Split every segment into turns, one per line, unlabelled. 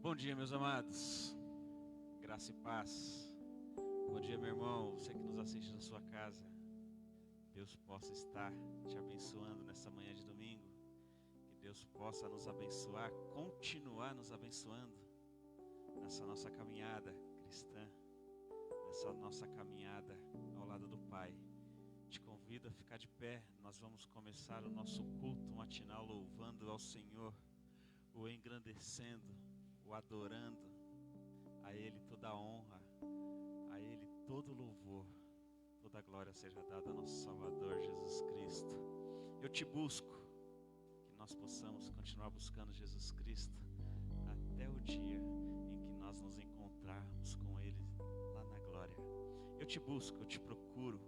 Bom dia, meus amados. Graça e paz. Bom dia, meu irmão, você que nos assiste na sua casa. Deus possa estar te abençoando nessa manhã de domingo. Que Deus possa nos abençoar, continuar nos abençoando nessa nossa caminhada cristã, nessa nossa caminhada ao lado do Pai. Te convido a ficar de pé. Nós vamos começar o nosso culto matinal louvando ao Senhor, o engrandecendo, o adorando. A Ele toda a honra, a Ele todo o louvor, toda a glória seja dada ao nosso Salvador Jesus Cristo. Eu te busco, que nós possamos continuar buscando Jesus Cristo até o dia em que nós nos encontrarmos com Ele lá na glória. Eu te busco, eu te procuro,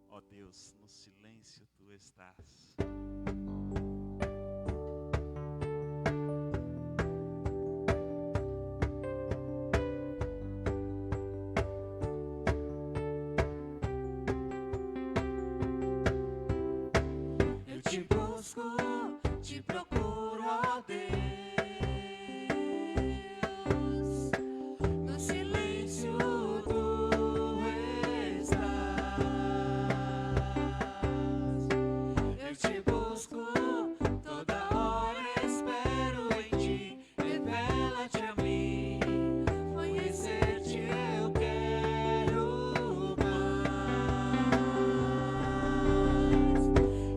ó Deus, no silêncio Tu estás.
Te busco, te procuro, ó Deus, no silêncio Tu estás. Eu te busco, toda hora espero em Ti, revela-te a mim, conhecer-te eu quero mais.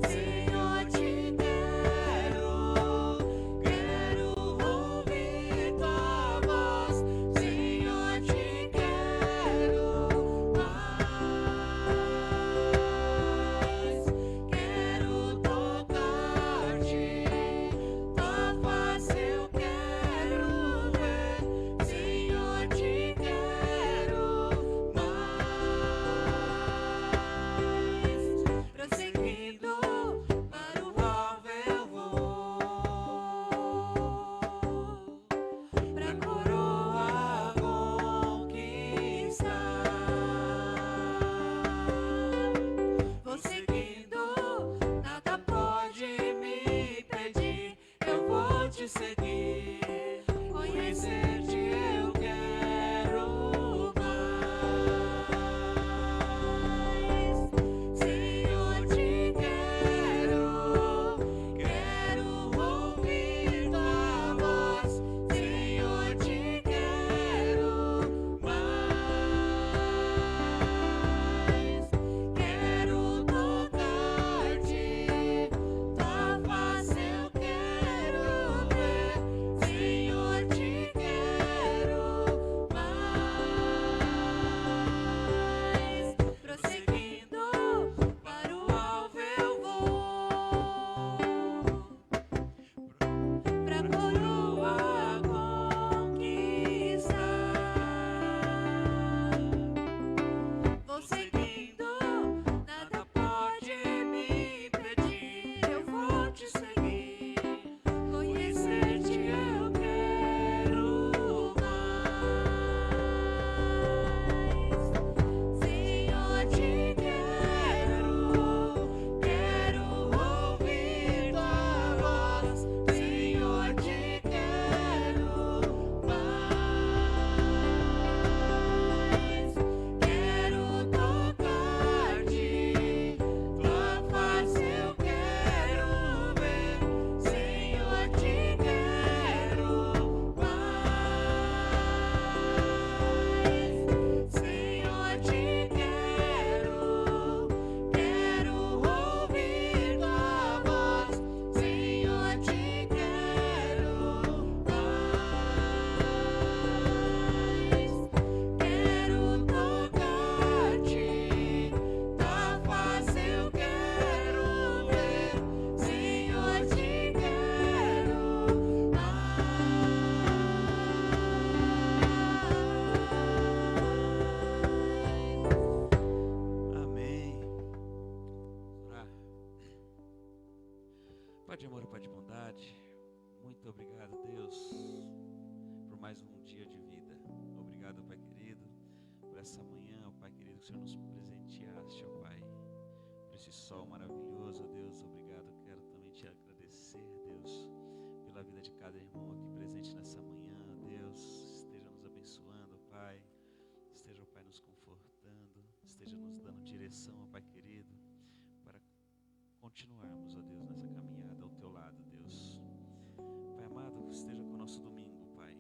Senhor, te quero ouvir Tua voz. Senhor, te quero mais. Quero tocar-te, Tua face eu quero ver. Senhor, te quero mais. Prosseguindo para o alvo eu vou, pra coroa conquistar. Vou seguindo, nada pode me impedir. Eu vou te seguir, conhecer-te eu quero mais. Senhor, te quero ouvir Tua voz. Senhor, te quero mais. Quero tocar-te, Tua face eu quero ver. Senhor, te quero mais. Prosseguindo para o alvo eu vou, pra coroa conquistar. Vou seguindo, nada pode me impedir. Eu vou te seguir, conhecer-te eu quero mais. Senhor, te quero ouvir Tua voz. Senhor, te quero mais. Quero tocar-te, Tua face eu quero ver. Senhor, te quero mais. Senhor, te quero ouvir Tua voz. Senhor, te quero mais. Quero tocar-te, Tua face eu quero ver. Senhor, te quero mais.
Amém. Orar. Pai de amor e Pai de bondade, muito obrigado, Deus, por mais um dia de vida. Obrigado, Pai querido, por essa manhã, ó Pai querido, que o Senhor nos presenteaste, ó Pai, por esse sol maravilhoso, ó Deus. Obrigado. Quero também te agradecer, Deus, pela vida de cada irmão aqui presente nessa manhã, ó Deus. direção, ó Pai querido, para continuarmos, ó Deus, nessa caminhada ao Teu lado, Deus. Pai amado, esteja com o nosso domingo, Pai.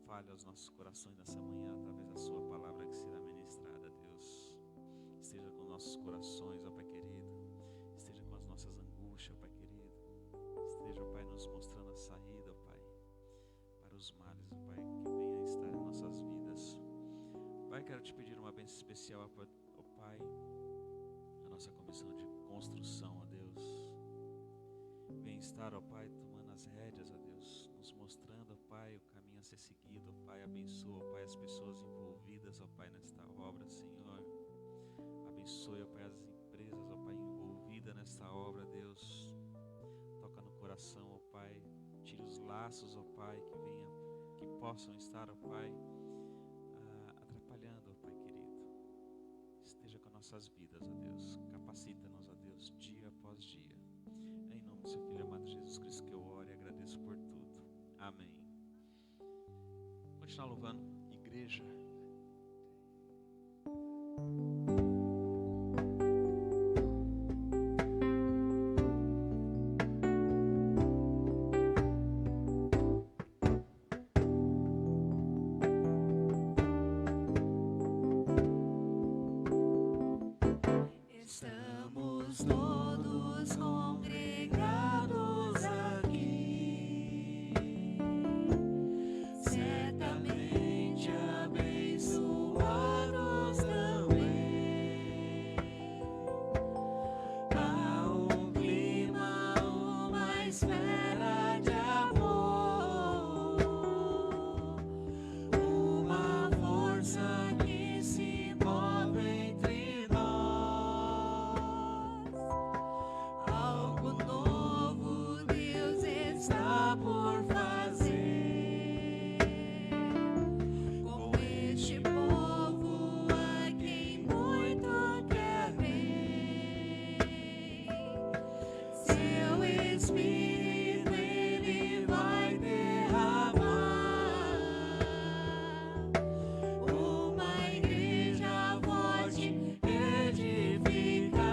Fale aos nossos corações nessa manhã através da Sua palavra que será ministrada, Deus. Esteja com nossos corações, ó Pai querido. Esteja com as nossas angústias, ó Pai querido. Esteja, ó Pai, nos mostrando a saída, ó Pai, para os males, ó Pai, que venha a estar em nossas vidas. Pai, quero te pedir uma bênção especial, ó Pai, a nossa comissão de construção, ó Deus. Vem estar, ó Pai, tomando as rédeas, ó Deus, nos mostrando, ó Pai, o caminho a ser seguido, ó Pai. Abençoa, ó Pai, as pessoas envolvidas, ó Pai, nesta obra, Senhor. Abençoe, ó Pai, as empresas, ó Pai, envolvidas nesta obra, Deus. Toca no coração, ó Pai. Tire os laços, ó Pai, que possam estar, ó Pai, atrapalhando, ó Pai querido. Esteja com nossas vidas, ó Deus. Capacita-nos, ó Deus, dia após dia. Em nome do Seu Filho amado Jesus Cristo que eu oro e agradeço por tudo. Amém. Continuar louvando, igreja.
Estamos todos congregados aqui, certamente abençoados também. Há um clima, uma esfera de amor, uma força que se move entre nós. Algo novo Deus está por fazer com este povo a quem muito quer ver. Seu Espírito Ele vai derramar, uma igreja forte edificar,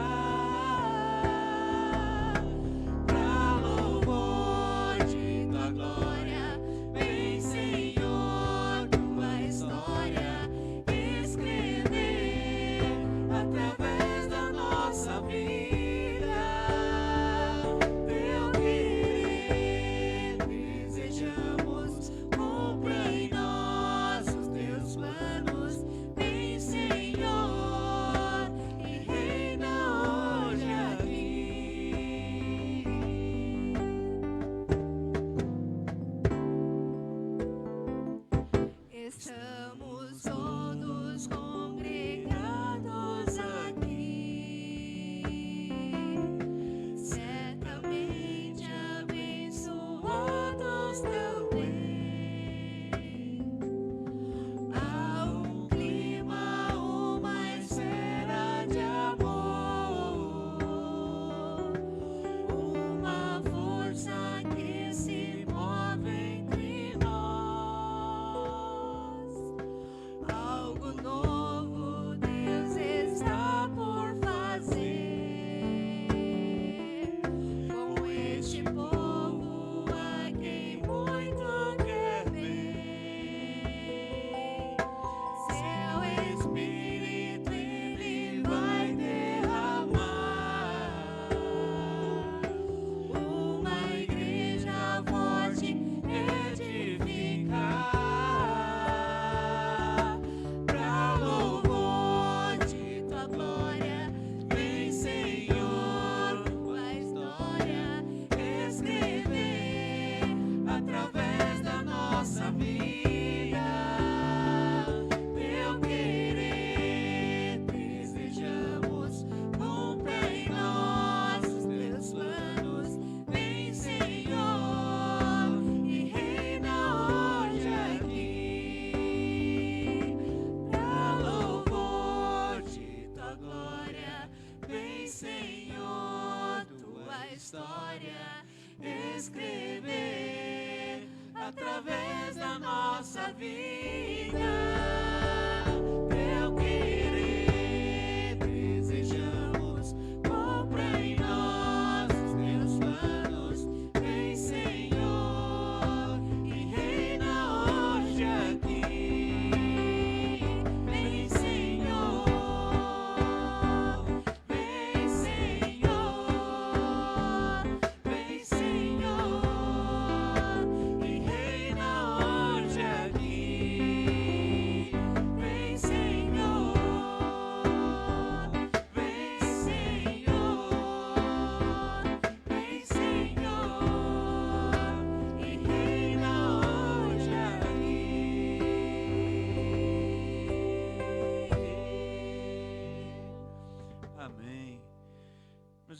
pra louvor de tua glória. Vem, Senhor, tua história escrever através da nossa vida. Teu querer desejamos, cumpra em nós os teus planos. Vem, Senhor, e reina hoje aqui. Estamos todos congregados aqui, certamente abençoados também. Há um clima, uma esfera de amor, uma força que se move entre nós.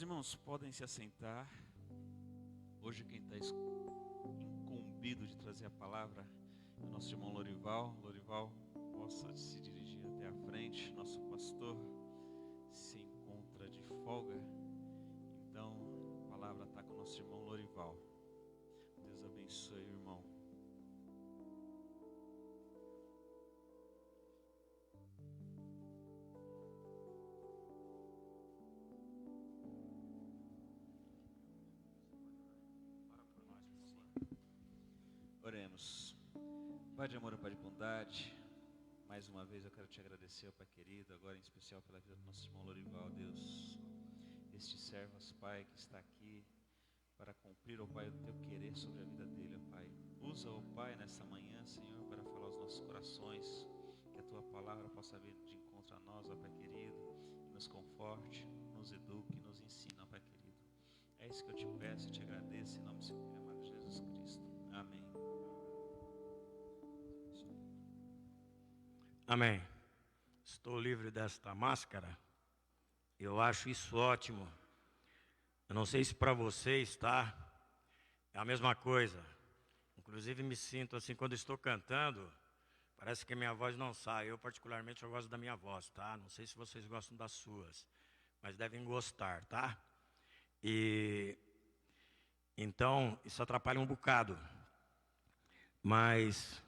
irmãos podem se assentar. Hoje quem está incumbido de trazer a palavra é o nosso irmão Lorival. Lorival, possa se dirigir até a frente. Nosso pastor se encontra de folga, então a palavra está com o nosso irmão Lorival. Deus abençoe o irmão. Oremos. Pai de amor e Pai de bondade, mais uma vez eu quero te agradecer, ó Pai querido, agora em especial pela vida do nosso irmão Lorival, Deus. Este servo, Pai, que está aqui para cumprir, ó Pai, o teu querer sobre a vida dele, ó Pai. Usa, ó Pai, nessa manhã, Senhor, para falar aos nossos corações, que a tua palavra possa vir de encontro a nós, ó Pai querido, que nos conforte, nos eduque, nos ensina, ó Pai querido. É isso que eu te peço e te agradeço, em nome do Senhor amado Jesus Cristo. Amém.
Amém. Estou livre desta máscara. Eu acho isso ótimo. Eu não sei se para vocês, tá? É a mesma coisa. Inclusive me sinto assim quando estou cantando. Parece que a minha voz não sai. Eu particularmente eu gosto da minha voz, tá? Não sei se vocês gostam das suas, mas devem gostar, tá? E então isso atrapalha um bocado. Mas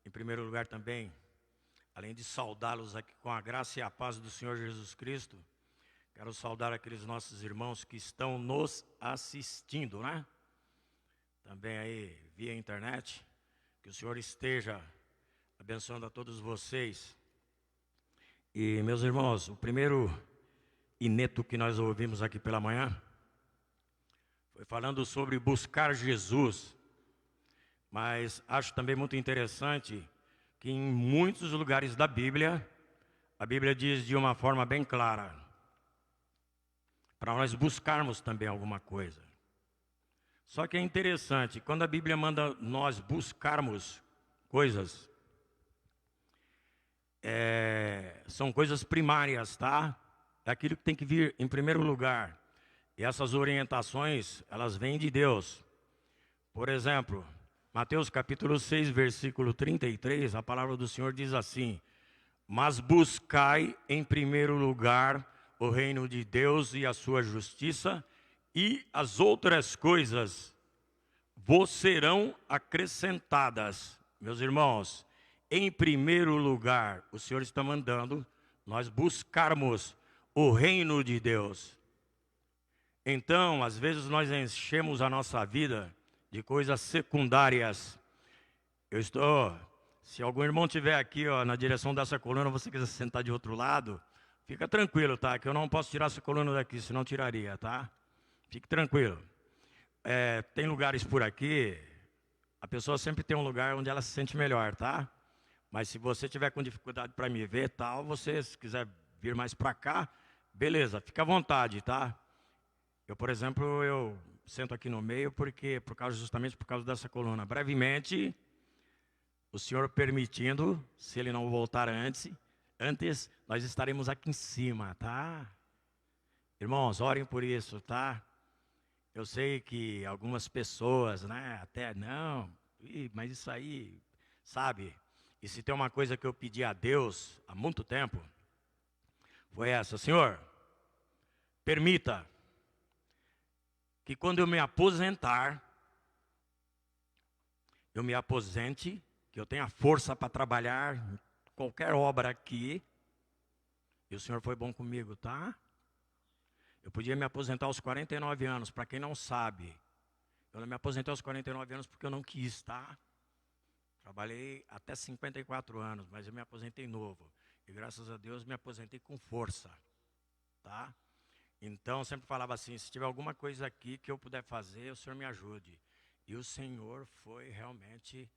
em primeiro lugar também, além de saudá-los aqui com a graça e a paz do Senhor Jesus Cristo, quero saudar aqueles nossos irmãos que estão nos assistindo, né? Também aí via internet. Que o Senhor esteja abençoando a todos vocês. E meus irmãos, o primeiro ineto que nós ouvimos aqui pela manhã foi falando sobre buscar Jesus. Mas acho também muito interessante que em muitos lugares da Bíblia, a Bíblia diz de uma forma bem clara, para nós buscarmos também alguma coisa. Só que é interessante, quando a Bíblia manda nós buscarmos coisas, são coisas primárias, tá? É aquilo que tem que vir em primeiro lugar. E essas orientações, elas vêm de Deus. Por exemplo, Mateus capítulo 6, versículo 33, a palavra do Senhor diz assim: mas buscai em primeiro lugar o reino de Deus e a sua justiça, e as outras coisas vos serão acrescentadas. Meus irmãos, em primeiro lugar, o Senhor está mandando nós buscarmos o reino de Deus. Então, às vezes nós enchemos a nossa vida de coisas secundárias. Se algum irmão estiver aqui, ó, na direção dessa coluna, você quiser sentar de outro lado, fica tranquilo, tá? Que eu não posso tirar essa coluna daqui, senão tiraria, tá? Fique tranquilo. Tem lugares por aqui, a pessoa sempre tem um lugar onde ela se sente melhor, tá? Mas se você tiver com dificuldade para me ver, tal, você, se quiser vir mais para cá, beleza, fica à vontade, tá? Eu, por exemplo, eu sento aqui no meio justamente por causa dessa coluna. Brevemente, o Senhor permitindo, se Ele não voltar antes, nós estaremos aqui em cima, tá? Irmãos, orem por isso, tá? Eu sei que algumas pessoas, né, até não, mas isso aí, sabe? E se tem uma coisa que eu pedi a Deus há muito tempo, foi essa: Senhor, permita que quando eu me aposentar, eu me aposente, que eu tenha força para trabalhar em qualquer obra aqui. E o Senhor foi bom comigo, tá? Eu podia me aposentar aos 49 anos, para quem não sabe. Eu não me aposentei aos 49 anos porque eu não quis, tá? Trabalhei até 54 anos, mas eu me aposentei novo. E graças a Deus me aposentei com força, tá? Então, sempre falava assim: se tiver alguma coisa aqui que eu puder fazer, o Senhor me ajude. E o Senhor foi realmente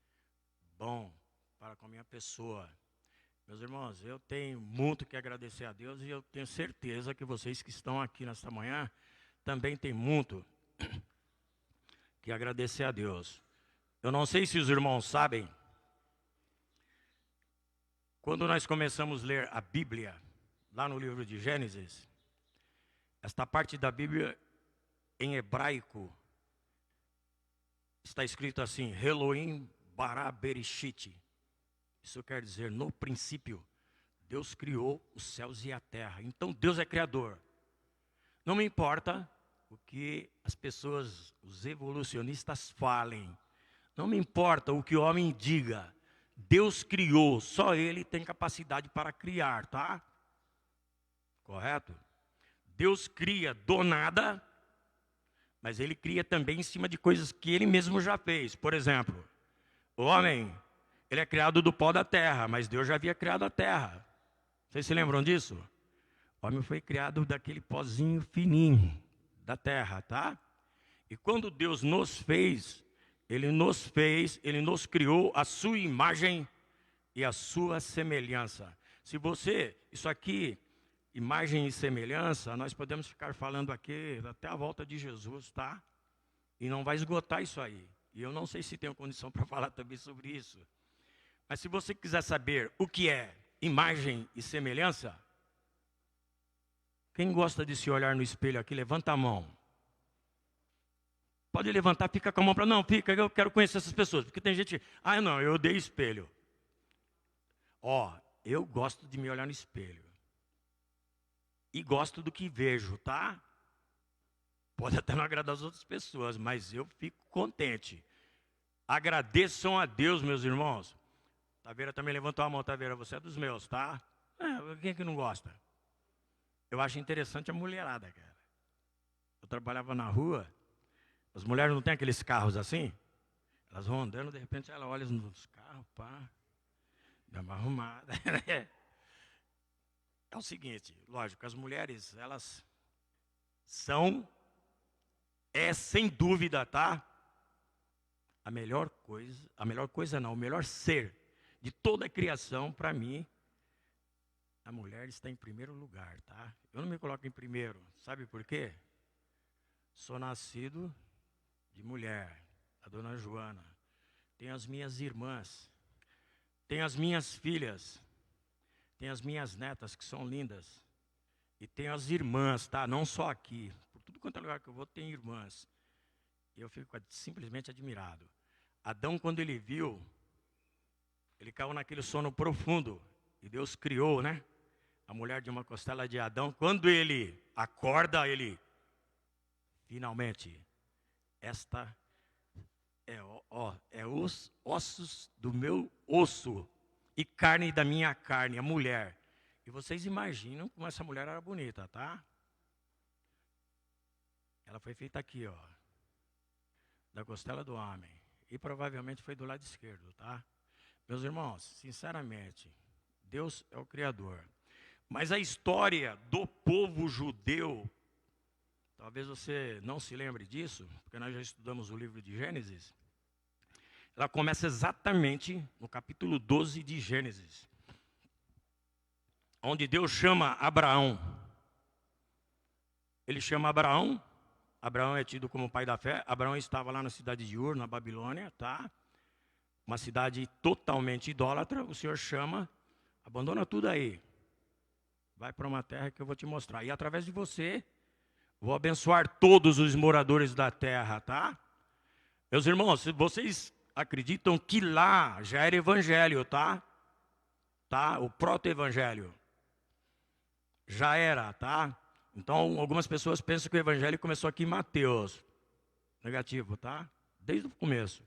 bom para com a minha pessoa. Meus irmãos, eu tenho muito que agradecer a Deus, e eu tenho certeza que vocês que estão aqui nesta manhã também têm muito que agradecer a Deus. Eu não sei se os irmãos sabem, quando nós começamos a ler a Bíblia, lá no livro de Gênesis, Esta parte da Bíblia, em hebraico, está escrito assim, Elohim bara bereshit. Isso quer dizer, no princípio, Deus criou os céus e a terra. Então Deus é criador. Não me importa o que as pessoas, os evolucionistas falem. Não me importa o que o homem diga. Deus criou, só Ele tem capacidade para criar, tá? Correto? Deus cria do nada, mas Ele cria também em cima de coisas que Ele mesmo já fez. Por exemplo, o homem, ele é criado do pó da terra, mas Deus já havia criado a terra. Vocês se lembram disso? O homem foi criado daquele pozinho fininho da terra, tá? E quando Deus nos fez, Ele nos criou a sua imagem e a sua semelhança. Se você, isso aqui, imagem e semelhança, nós podemos ficar falando aqui até a volta de Jesus, tá? E não vai esgotar isso aí. E eu não sei se tenho condição para falar também sobre isso. Mas se você quiser saber o que é imagem e semelhança, quem gosta de se olhar no espelho aqui, levanta a mão. Pode levantar, fica com a mão para... Não, fica, eu quero conhecer essas pessoas. Porque tem gente... não, eu odeio espelho. Eu gosto de me olhar no espelho. E gosto do que vejo, tá? Pode até não agradar as outras pessoas, mas eu fico contente. Agradeçam a Deus, meus irmãos. Taveira também levantou a mão, Taveira, você é dos meus, tá? Quem é que não gosta? Eu acho interessante a mulherada, cara. Eu trabalhava na rua, as mulheres não têm aqueles carros assim? Elas vão andando, de repente ela olha nos carros, pá, dá uma arrumada. É o seguinte, lógico, as mulheres, elas são, sem dúvida, tá? O melhor ser de toda a criação, para mim, a mulher está em primeiro lugar, tá? Eu não me coloco em primeiro, sabe por quê? Sou nascido de mulher, a dona Joana. Tenho as minhas irmãs, tenho as minhas filhas, tenho as minhas netas que são lindas. E tenho as irmãs, tá? Não só aqui. Por tudo quanto é lugar que eu vou, tem irmãs. E eu fico simplesmente admirado. Adão, quando ele viu, ele caiu naquele sono profundo. E Deus criou, né? A mulher de uma costela de Adão. Quando ele acorda, ele... Finalmente, esta é os ossos do meu osso e carne da minha carne, a mulher. E vocês imaginam como essa mulher era bonita, tá? Ela foi feita aqui, ó, da costela do homem. E provavelmente foi do lado esquerdo, tá? Meus irmãos, sinceramente, Deus é o Criador. Mas a história do povo judeu, talvez você não se lembre disso, porque nós já estudamos o livro de Gênesis. Ela começa exatamente no capítulo 12 de Gênesis, onde Deus chama Abraão. Ele chama Abraão. Abraão é tido como pai da fé. Abraão estava lá na cidade de Ur, na Babilônia, tá? Uma cidade totalmente idólatra. O Senhor chama, abandona tudo aí. Vai para uma terra que eu vou te mostrar. E através de você, vou abençoar todos os moradores da terra, tá? Meus irmãos, vocês acreditam que lá já era evangelho, tá? Tá? O proto-evangelho. Já era, tá? Então, algumas pessoas pensam que o evangelho começou aqui em Mateus. Negativo, tá? Desde o começo.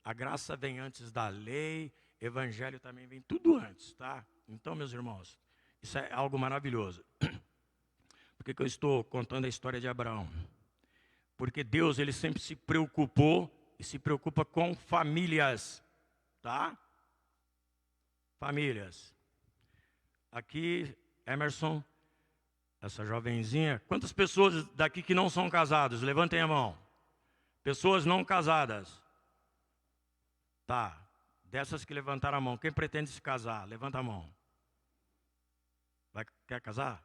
A graça vem antes da lei, evangelho também vem tudo antes, tá? Então, meus irmãos, isso é algo maravilhoso. Por que eu estou contando a história de Abraão? Porque Deus, ele sempre se preocupou e se preocupa com famílias, tá? Famílias. Aqui, Emerson, essa jovenzinha. Quantas pessoas daqui que não são casadas? Levantem a mão. Pessoas não casadas. Tá. Dessas que levantaram a mão, quem pretende se casar? Levanta a mão. Quer casar?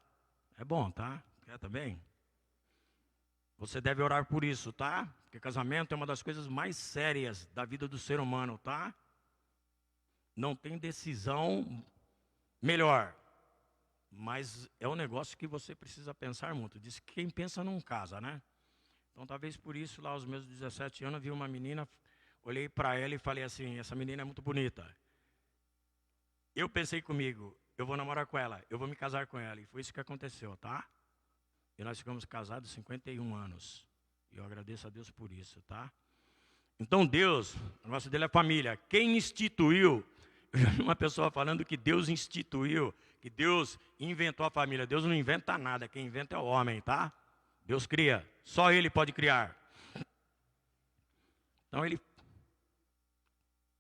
É bom, tá? Quer também? Você deve orar por isso, tá? Porque casamento é uma das coisas mais sérias da vida do ser humano, tá? Não tem decisão melhor. mas é um negócio que você precisa pensar muito. Diz que quem pensa não casa, né? Então, talvez por isso, lá aos meus 17 anos, eu vi uma menina, olhei para ela e falei assim, essa menina é muito bonita. Eu pensei comigo, eu vou namorar com ela, eu vou me casar com ela. E foi isso que aconteceu, tá? E nós ficamos casados 51 anos. E eu agradeço a Deus por isso, tá? Então Deus, o negócio dele é família. Quem instituiu, eu já vi uma pessoa falando que Deus instituiu, que Deus inventou a família. Deus não inventa nada, quem inventa é o homem, tá? Deus cria, só Ele pode criar. Então Ele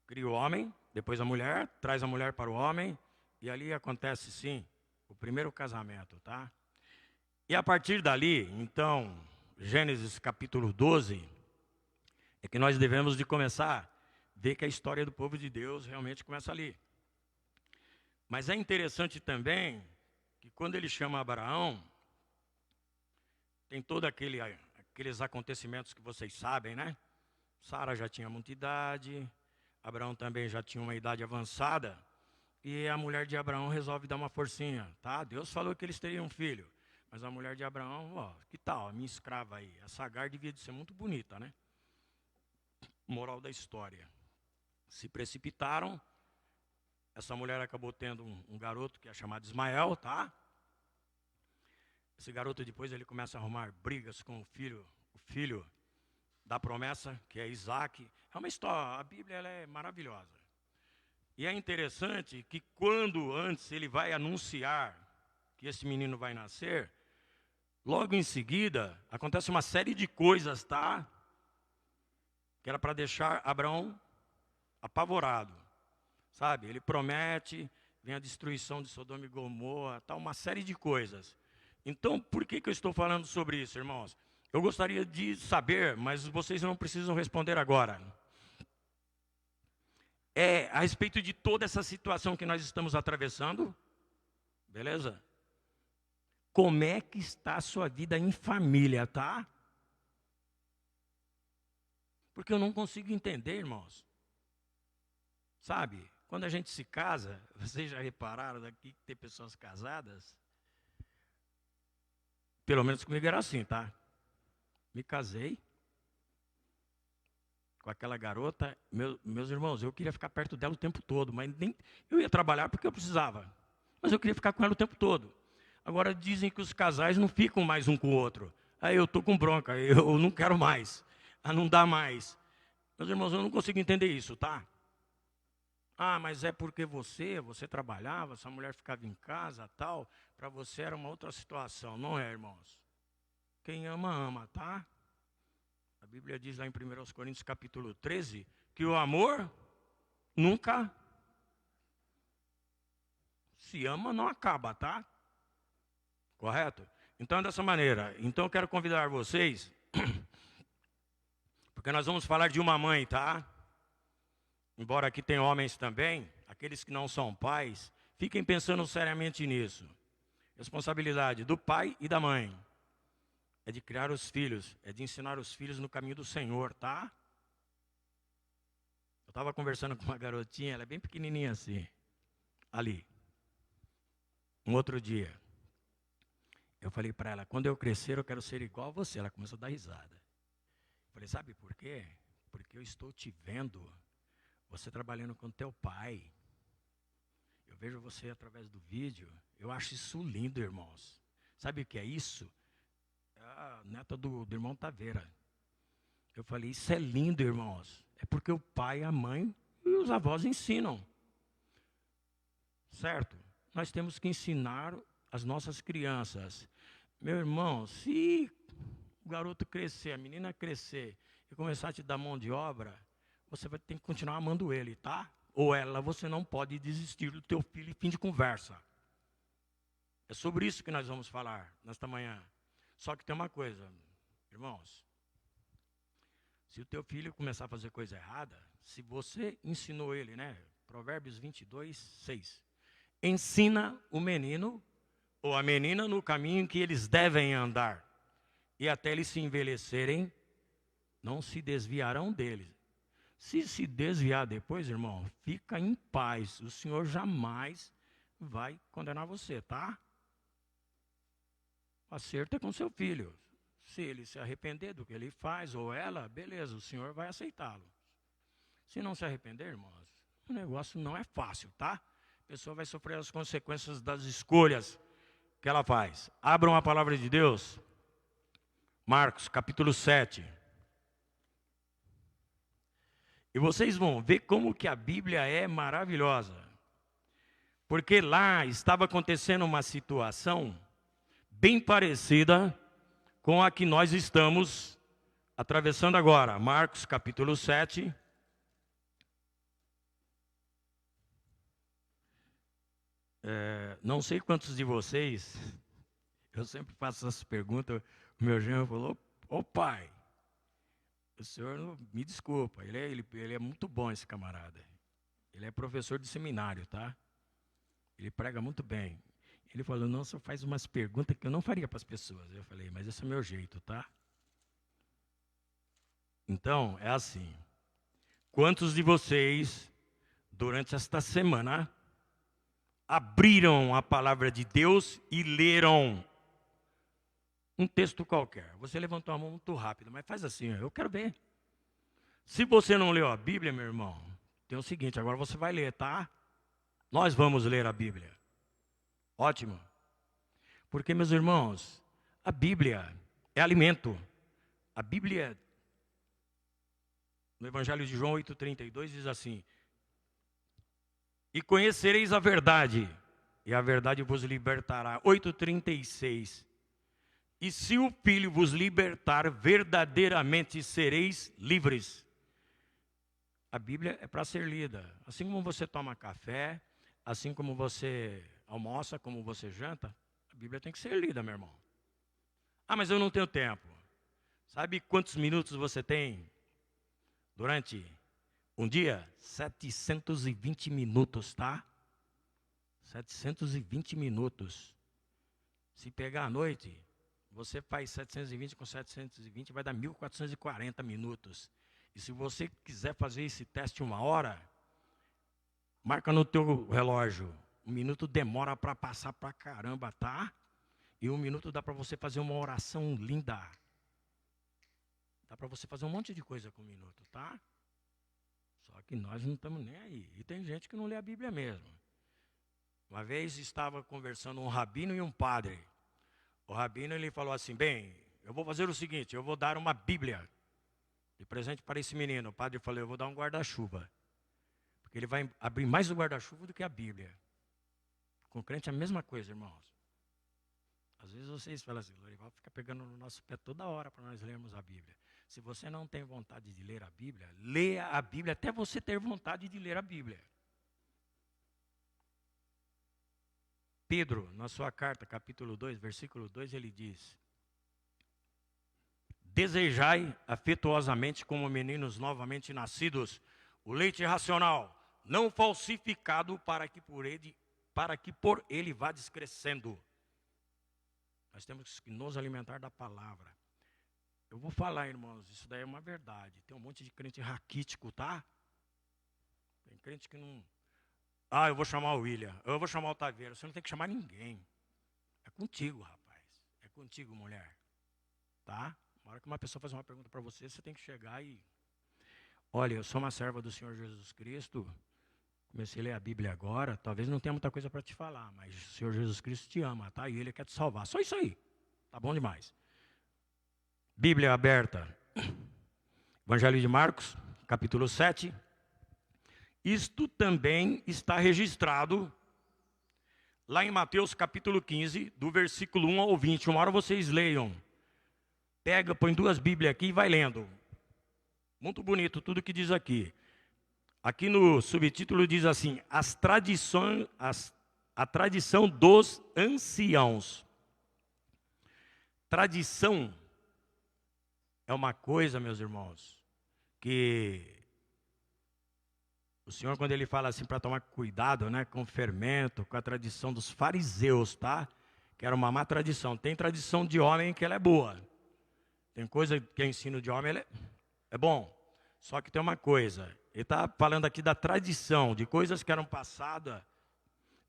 cria o homem, depois a mulher, traz a mulher para o homem, e ali acontece sim, o primeiro casamento, tá? E a partir dali, então, Gênesis capítulo 12, é que nós devemos de começar a ver que a história do povo de Deus realmente começa ali. Mas é interessante também que quando ele chama Abraão, tem todos aqueles acontecimentos que vocês sabem, né? Sara já tinha muita idade, Abraão também já tinha uma idade avançada, e a mulher de Abraão resolve dar uma forcinha, tá? Deus falou que eles teriam um filho, mas a mulher de Abraão, ó, que tal, a minha escrava aí, a Sagar devia de ser muito bonita, né? Moral da história. Se precipitaram, essa mulher acabou tendo um garoto que é chamado Ismael, tá? Esse garoto depois ele começa a arrumar brigas com o filho da promessa, que é Isaac. É uma história, a Bíblia ela é maravilhosa. E é interessante que quando antes ele vai anunciar que esse menino vai nascer, logo em seguida acontece uma série de coisas, tá? Que era para deixar Abraão apavorado, sabe? Ele promete, vem a destruição de Sodoma e Gomorra, tá? Uma série de coisas. Então, por que eu estou falando sobre isso, irmãos? Eu gostaria de saber, mas vocês não precisam responder agora. É a respeito de toda essa situação que nós estamos atravessando, beleza? Como é que está a sua vida em família, tá? Porque eu não consigo entender, irmãos. Sabe, quando a gente se casa, vocês já repararam daqui que tem pessoas casadas? Pelo menos comigo era assim, tá? Me casei com aquela garota. Meus irmãos, eu queria ficar perto dela o tempo todo, mas nem eu ia trabalhar porque eu precisava. Mas eu queria ficar com ela o tempo todo. Agora dizem que os casais não ficam mais um com o outro. Aí eu estou com bronca, eu não quero mais. Não dá mais. Meus irmãos, eu não consigo entender isso, tá? Ah, mas é porque você trabalhava, essa mulher ficava em casa, tal. Para você era uma outra situação. Não é, irmãos? Quem ama, ama, tá? A Bíblia diz lá em 1 Coríntios capítulo 13, que o amor nunca se ama, não acaba, tá? Correto? Então, dessa maneira. Então, eu quero convidar vocês, porque nós vamos falar de uma mãe, tá? Embora aqui tenha homens também, aqueles que não são pais, fiquem pensando seriamente nisso. Responsabilidade do pai e da mãe. É de criar os filhos, é de ensinar os filhos no caminho do Senhor, tá? Eu estava conversando com uma garotinha, ela é bem pequenininha assim, ali. Um outro dia, eu falei para ela, quando eu crescer eu quero ser igual a você. Ela começou a dar risada. Eu falei, sabe por quê? Porque eu estou te vendo, você trabalhando com teu pai. Eu vejo você através do vídeo, eu acho isso lindo, irmãos. Sabe o que é isso? É a neta do irmão Taveira. Eu falei, isso é lindo, irmãos. É porque o pai, a mãe e os avós ensinam. Certo? Nós temos que ensinar as nossas crianças. Meu irmão, se o garoto crescer, a menina crescer e começar a te dar mão de obra, você vai ter que continuar amando ele, tá? Ou ela, você não pode desistir do teu filho em fim de conversa. É sobre isso que nós vamos falar nesta manhã. Só que tem uma coisa, irmãos. Se o teu filho começar a fazer coisa errada, se você ensinou ele, né? Provérbios 22, 6. Ensina o menino ou a menina no caminho que eles devem andar. E até eles se envelhecerem, não se desviarão dele. Se desviar depois, irmão, fica em paz. O Senhor jamais vai condenar você, tá? O acerto é com seu filho. Se ele se arrepender do que ele faz, ou ela, beleza, o Senhor vai aceitá-lo. Se não se arrepender, irmãos, o negócio não é fácil, tá? A pessoa vai sofrer as consequências das escolhas que ela faz. Abram a palavra de Deus. Marcos, capítulo 7. E vocês vão ver como que a Bíblia é maravilhosa. Porque lá estava acontecendo uma situação bem parecida com a que nós estamos atravessando agora. Marcos, capítulo 7. Não sei quantos de vocês, eu sempre faço essas perguntas, o meu genro falou, ô pai, o senhor me desculpa, ele é muito bom esse camarada. Ele é professor de seminário, tá? Ele prega muito bem. Ele falou, não, o senhor faz umas perguntas que eu não faria para as pessoas. Eu falei, mas esse é o meu jeito, tá? Então, é assim. Quantos de vocês, durante esta semana, abriram a palavra de Deus e leram um texto qualquer? Você levantou a mão muito rápido, mas faz assim, eu quero ver. Se você não leu a Bíblia, meu irmão, tem o seguinte, agora você vai ler, tá? Nós vamos ler a Bíblia. Ótimo. Porque, meus irmãos, a Bíblia é alimento. A Bíblia, no Evangelho de João 8,32, diz assim, e conhecereis a verdade, e a verdade vos libertará. 8,36. E se o Filho vos libertar, verdadeiramente sereis livres. A Bíblia é para ser lida. Assim como você toma café, assim como você almoça, como você janta, a Bíblia tem que ser lida, meu irmão. Ah, mas eu não tenho tempo. Sabe quantos minutos você tem durante um dia? 720 minutos, tá? 720 minutos. Se pegar à noite, você faz 720 com 720, vai dar 1440 minutos. E se você quiser fazer esse teste 1 hora, marca no teu relógio. 1 minuto demora para passar para caramba, tá? E 1 minuto dá para você fazer uma oração linda. Dá para você fazer um monte de coisa com 1 minuto, tá? Só que nós não estamos nem aí. E tem gente que não lê a Bíblia mesmo. Uma vez estava conversando um rabino e um padre. O rabino ele falou assim, bem, eu vou fazer o seguinte, eu vou dar uma Bíblia de presente para esse menino. O padre falou, eu vou dar um guarda-chuva. Porque ele vai abrir mais o guarda-chuva do que a Bíblia. Com crente é a mesma coisa, irmãos. Às vezes vocês falam assim, Lorival fica pegando no nosso pé toda hora para nós lermos a Bíblia. Se você não tem vontade de ler a Bíblia, leia a Bíblia até você ter vontade de ler a Bíblia. Pedro, na sua carta, capítulo 2, versículo 2, ele diz, desejai afetuosamente como meninos novamente nascidos, o leite racional, não falsificado para que por ele vá descrescendo. Nós temos que nos alimentar da palavra. Eu vou falar, irmãos, isso daí é uma verdade. Tem um monte de crente raquítico, tá? Tem crente que não... Ah, eu vou chamar o William, eu vou chamar o Taveira. Você não tem que chamar ninguém. É contigo, rapaz. É contigo, mulher. Tá? Na hora que uma pessoa faz uma pergunta para você, você tem que chegar e... Olha, eu sou uma serva do Senhor Jesus Cristo. Comecei a ler a Bíblia agora. Talvez não tenha muita coisa para te falar, mas o Senhor Jesus Cristo te ama, tá? E Ele quer te salvar. Só isso aí. Tá bom demais. Bíblia aberta. Evangelho de Marcos, capítulo 7. Isto também está registrado lá em Mateus capítulo 15, do versículo 1 ao 20. Uma hora vocês leiam. Pega, põe 2 Bíblias aqui e vai lendo. Muito bonito tudo que diz aqui. Aqui no subtítulo diz assim, a tradição dos anciãos. Tradição é uma coisa, meus irmãos, que o Senhor, quando Ele fala assim para tomar cuidado, né, com o fermento, com a tradição dos fariseus, tá? Que era uma má tradição. Tem tradição de homem que ela é boa. Tem coisa que é ensino de homem, é bom. Só que tem uma coisa, ele está falando aqui da tradição, de coisas que eram passadas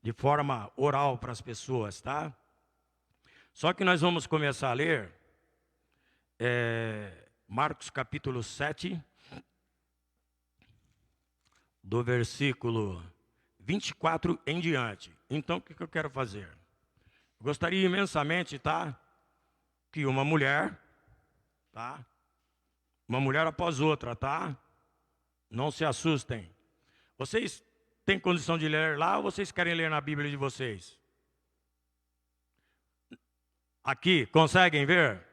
de forma oral para as pessoas, tá? Só que nós vamos começar a ler Marcos capítulo 7, do versículo 24 em diante. Então, o que eu quero fazer? Gostaria imensamente, tá? Que uma mulher, tá? Uma mulher após outra, tá? Não se assustem. Vocês têm condição de ler lá ou vocês querem ler na Bíblia de vocês? Aqui, conseguem ver?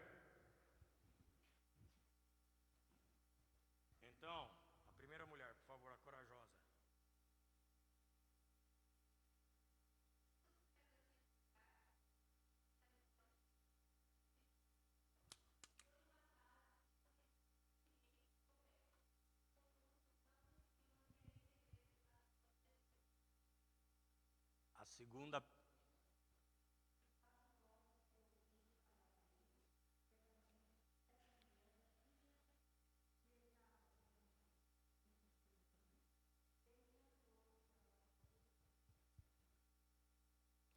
Então, a primeira mulher, por favor, a corajosa. A segunda.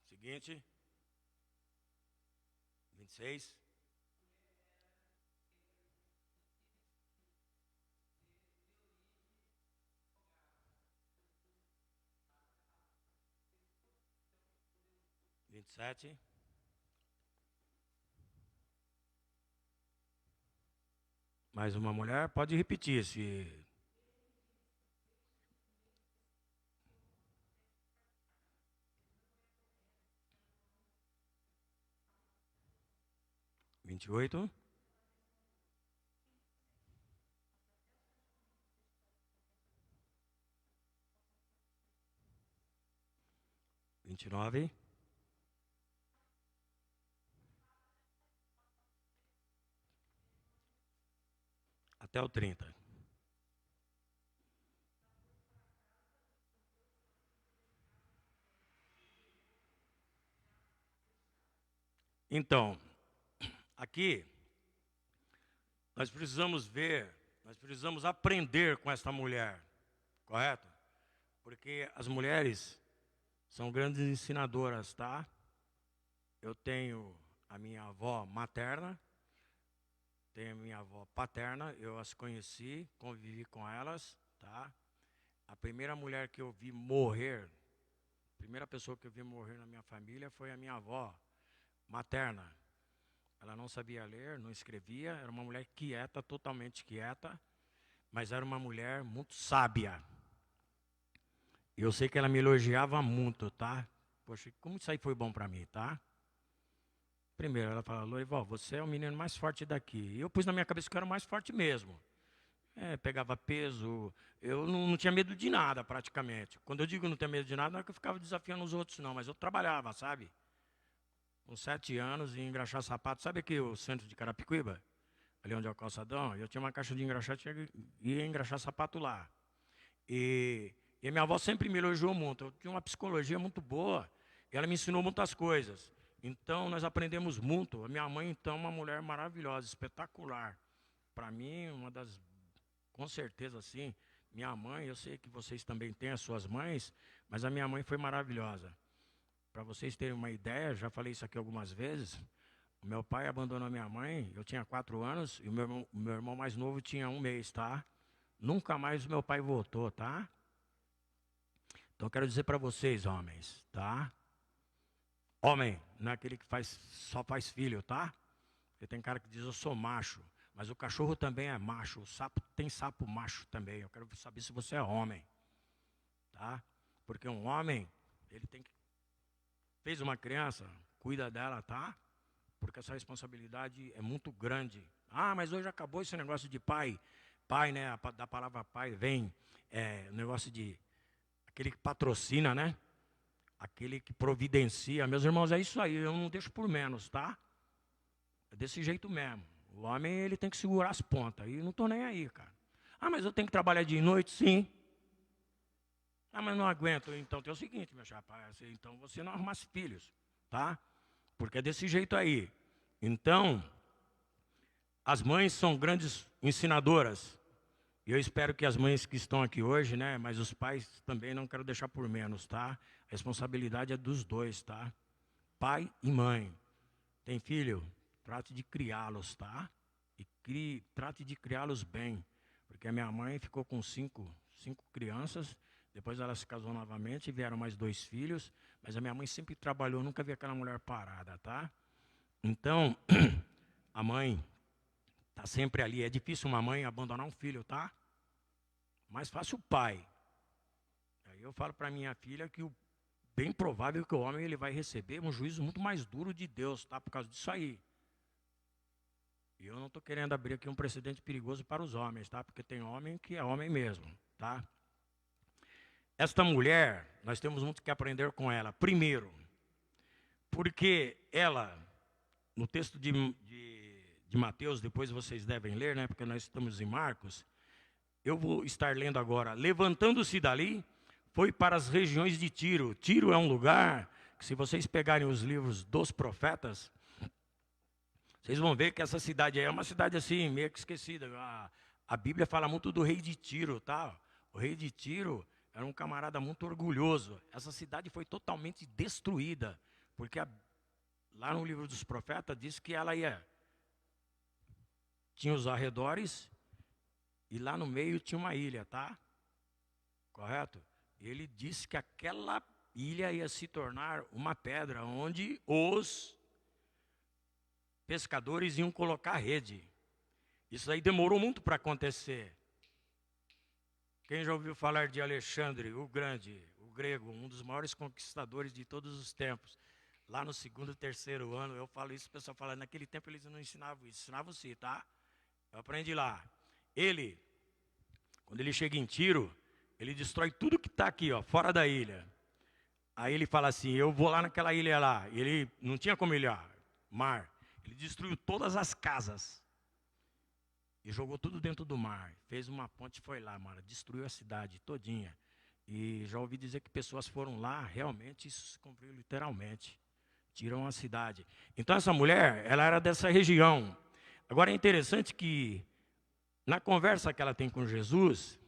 Seguinte. 26. Vinte e sete. Mais uma mulher, pode repetir se. Vinte e oito. 29. Até o 30. Então, aqui, nós precisamos ver, nós precisamos aprender com esta mulher, correto? Porque as mulheres são grandes ensinadoras, tá? Eu tenho a minha avó materna, tenho a minha avó paterna, eu as conheci, convivi com elas, tá? A primeira mulher que eu vi morrer, a primeira pessoa que eu vi morrer na minha família foi a minha avó materna. Ela não sabia ler, não escrevia, era uma mulher quieta, totalmente quieta, mas era uma mulher muito sábia. E eu sei que ela me elogiava muito, tá? Poxa, como isso aí foi bom para mim, tá? Primeiro, ela falou, Lourival, você é o menino mais forte daqui. E eu pus na minha cabeça que eu era o mais forte mesmo. Pegava peso, eu não tinha medo de nada, praticamente. Quando eu digo não ter medo de nada, não é que eu ficava desafiando os outros, não, mas eu trabalhava, sabe? Com 7 anos, ia engraxar sapato. Sabe aqui o centro de Carapicuíba? Ali onde é o calçadão? Eu tinha uma caixa de engraxar, ia engraxar sapato lá. E a minha avó sempre me elogiou muito. Eu tinha uma psicologia muito boa. E ela me ensinou muitas coisas. Então, nós aprendemos muito. A minha mãe, então, é uma mulher maravilhosa, espetacular. Para mim, uma das... Com certeza, assim, minha mãe, eu sei que vocês também têm as suas mães, mas a minha mãe foi maravilhosa. Para vocês terem uma ideia, já falei isso aqui algumas vezes, o meu pai abandonou a minha mãe, eu tinha 4 anos, e o meu irmão mais novo tinha 1 mês, tá? Nunca mais o meu pai voltou, tá? Então, eu quero dizer para vocês, homens, tá? Homem, não é aquele que só faz filho, tá? Porque tem cara que diz, eu sou macho. Mas o cachorro também é macho. O sapo tem sapo macho também. Eu quero saber se você é homem. Tá? Porque um homem, ele tem que... Fez uma criança, cuida dela, tá? Porque essa responsabilidade é muito grande. Ah, mas hoje acabou esse negócio de pai. Pai, né? Da palavra pai vem o negócio de... Aquele que patrocina, né? Aquele que providencia. Meus irmãos, é isso aí. Eu não deixo por menos, tá? É desse jeito mesmo. O homem, ele tem que segurar as pontas. E não estou nem aí, cara. Ah, mas eu tenho que trabalhar de noite? Sim. Ah, mas não aguento. Então, tem o seguinte, meu chapa. Então, você não arrumasse filhos, tá? Porque é desse jeito aí. Então, as mães são grandes ensinadoras. E eu espero que as mães que estão aqui hoje, né? Mas os pais também não quero deixar por menos, tá? A responsabilidade é dos dois, tá? Pai e mãe. Tem filho? Trate de criá-los, tá? E trate de criá-los bem. Porque a minha mãe ficou com cinco crianças, depois ela se casou novamente, vieram mais 2 filhos, mas a minha mãe sempre trabalhou, nunca vi aquela mulher parada, tá? Então, a mãe está sempre ali. É difícil uma mãe abandonar um filho, tá? Mais fácil o pai. Aí eu falo para minha filha que bem provável que o homem ele vai receber um juízo muito mais duro de Deus, tá? Por causa disso aí. E eu não estou querendo abrir aqui um precedente perigoso para os homens, tá? Porque tem homem que é homem mesmo, tá? Esta mulher, nós temos muito que aprender com ela. Primeiro, porque ela, no texto de Mateus, depois vocês devem ler, né? Porque nós estamos em Marcos. Eu vou estar lendo agora. Levantando-se dali, foi para as regiões de Tiro. Tiro é um lugar que, se vocês pegarem os livros dos profetas, vocês vão ver que essa cidade aí é uma cidade assim, meio que esquecida. A Bíblia fala muito do rei de Tiro, tá? O rei de Tiro era um camarada muito orgulhoso. Essa cidade foi totalmente destruída, porque lá no livro dos profetas diz que ela tinha os arredores e lá no meio tinha uma ilha, tá? Correto? Ele disse que aquela ilha ia se tornar uma pedra onde os pescadores iam colocar rede. Isso aí demorou muito para acontecer. Quem já ouviu falar de Alexandre, o Grande, o grego, um dos maiores conquistadores de todos os tempos? Lá no 2º, 3º ano, eu falo isso, o pessoal fala, naquele tempo eles não ensinavam isso, ensinavam sim, tá? Eu aprendi lá. Ele, quando ele chega em Tiro, ele destrói tudo que está aqui, ó, fora da ilha. Aí ele fala assim, eu vou lá naquela ilha lá. E ele não tinha como ilhar, mar. Ele destruiu todas as casas. E jogou tudo dentro do mar. Fez uma ponte e foi lá, mano. Destruiu a cidade todinha. E já ouvi dizer que pessoas foram lá, realmente, isso se cumpriu literalmente. Tiram a cidade. Então essa mulher, ela era dessa região. Agora é interessante que, na conversa que ela tem com Jesus,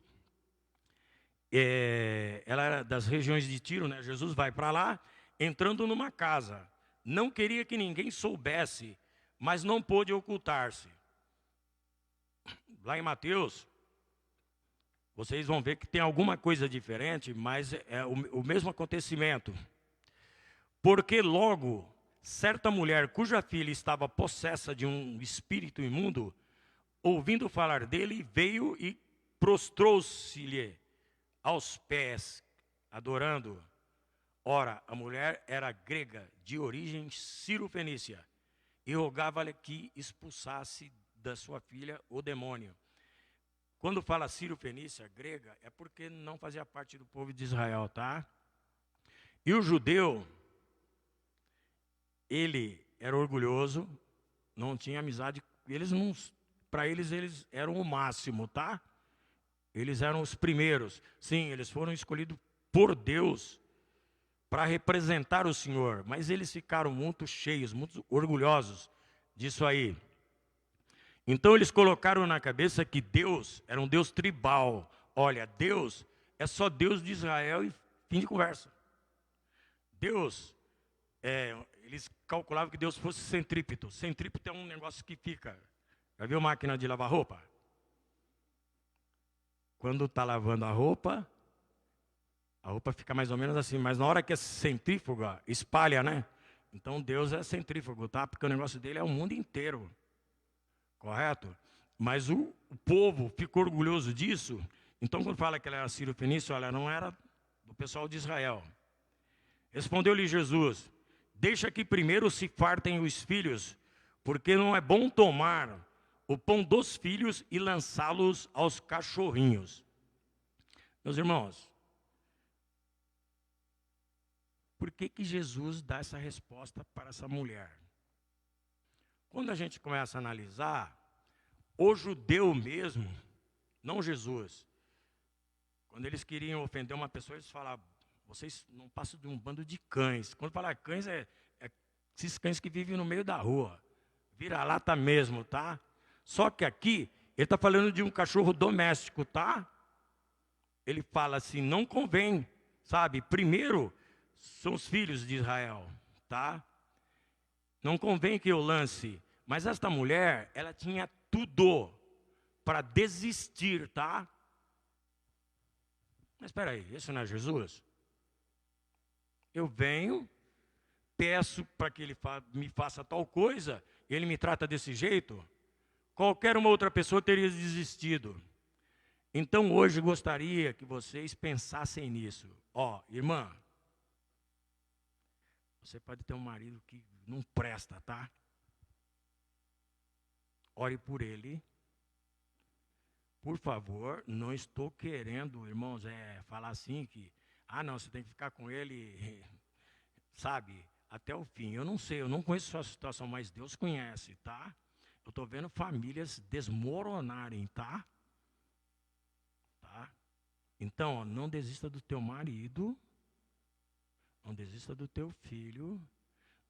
ela era das regiões de Tiro, né? Jesus vai para lá, entrando numa casa. Não queria que ninguém soubesse, mas não pôde ocultar-se. Lá em Mateus, vocês vão ver que tem alguma coisa diferente, mas é o mesmo acontecimento. Porque logo, certa mulher cuja filha estava possessa de um espírito imundo, ouvindo falar dele, veio e prostrou-se-lhe aos pés, adorando. Ora, a mulher era grega, de origem sírio-fenícia, e rogava-lhe que expulsasse da sua filha o demônio. Quando fala sírio-fenícia, grega, é porque não fazia parte do povo de Israel, tá? E o judeu, ele era orgulhoso, não tinha amizade, para eles eram o máximo, tá? Eles eram os primeiros. Sim, eles foram escolhidos por Deus para representar o Senhor, mas eles ficaram muito cheios, muito orgulhosos disso aí. Então eles colocaram na cabeça que Deus era um Deus tribal. Olha, Deus é só Deus de Israel e fim de conversa. Deus, eles calculavam que Deus fosse centrípeto. Centrípeto é um negócio que fica. Já viu máquina de lavar roupa? Quando está lavando a roupa fica mais ou menos assim, mas na hora que é centrífuga, espalha, né? Então Deus é centrífugo, tá? Porque o negócio dele é o mundo inteiro. Correto? Mas o povo ficou orgulhoso disso. Então, quando fala que ela era sírio-fenícia, ela não era do pessoal de Israel. Respondeu-lhe Jesus, deixa que primeiro se fartem os filhos, porque não é bom tomar o pão dos filhos e lançá-los aos cachorrinhos. Meus irmãos, por que Jesus dá essa resposta para essa mulher? Quando a gente começa a analisar, o judeu mesmo, não Jesus, quando eles queriam ofender uma pessoa, eles falavam, vocês não passam de um bando de cães. Quando falar cães, é esses cães que vivem no meio da rua. Vira-lata mesmo, tá? Só que aqui, ele está falando de um cachorro doméstico, tá? Ele fala assim, não convém, sabe? Primeiro, são os filhos de Israel, tá? Não convém que eu lance. Mas esta mulher, ela tinha tudo para desistir, tá? Mas espera aí, esse não é Jesus? Eu venho, peço para que ele me faça tal coisa, e ele me trata desse jeito? Qualquer uma outra pessoa teria desistido. Então hoje gostaria que vocês pensassem nisso. Ó, irmã, você pode ter um marido que não presta, tá? Ore por ele. Por favor, não estou querendo, irmãos, falar assim que, não, você tem que ficar com ele, sabe, até o fim. Eu não sei, eu não conheço a sua situação, mas Deus conhece, tá? Eu estou vendo famílias desmoronarem, tá? Tá? Então, ó, não desista do teu marido, não desista do teu filho,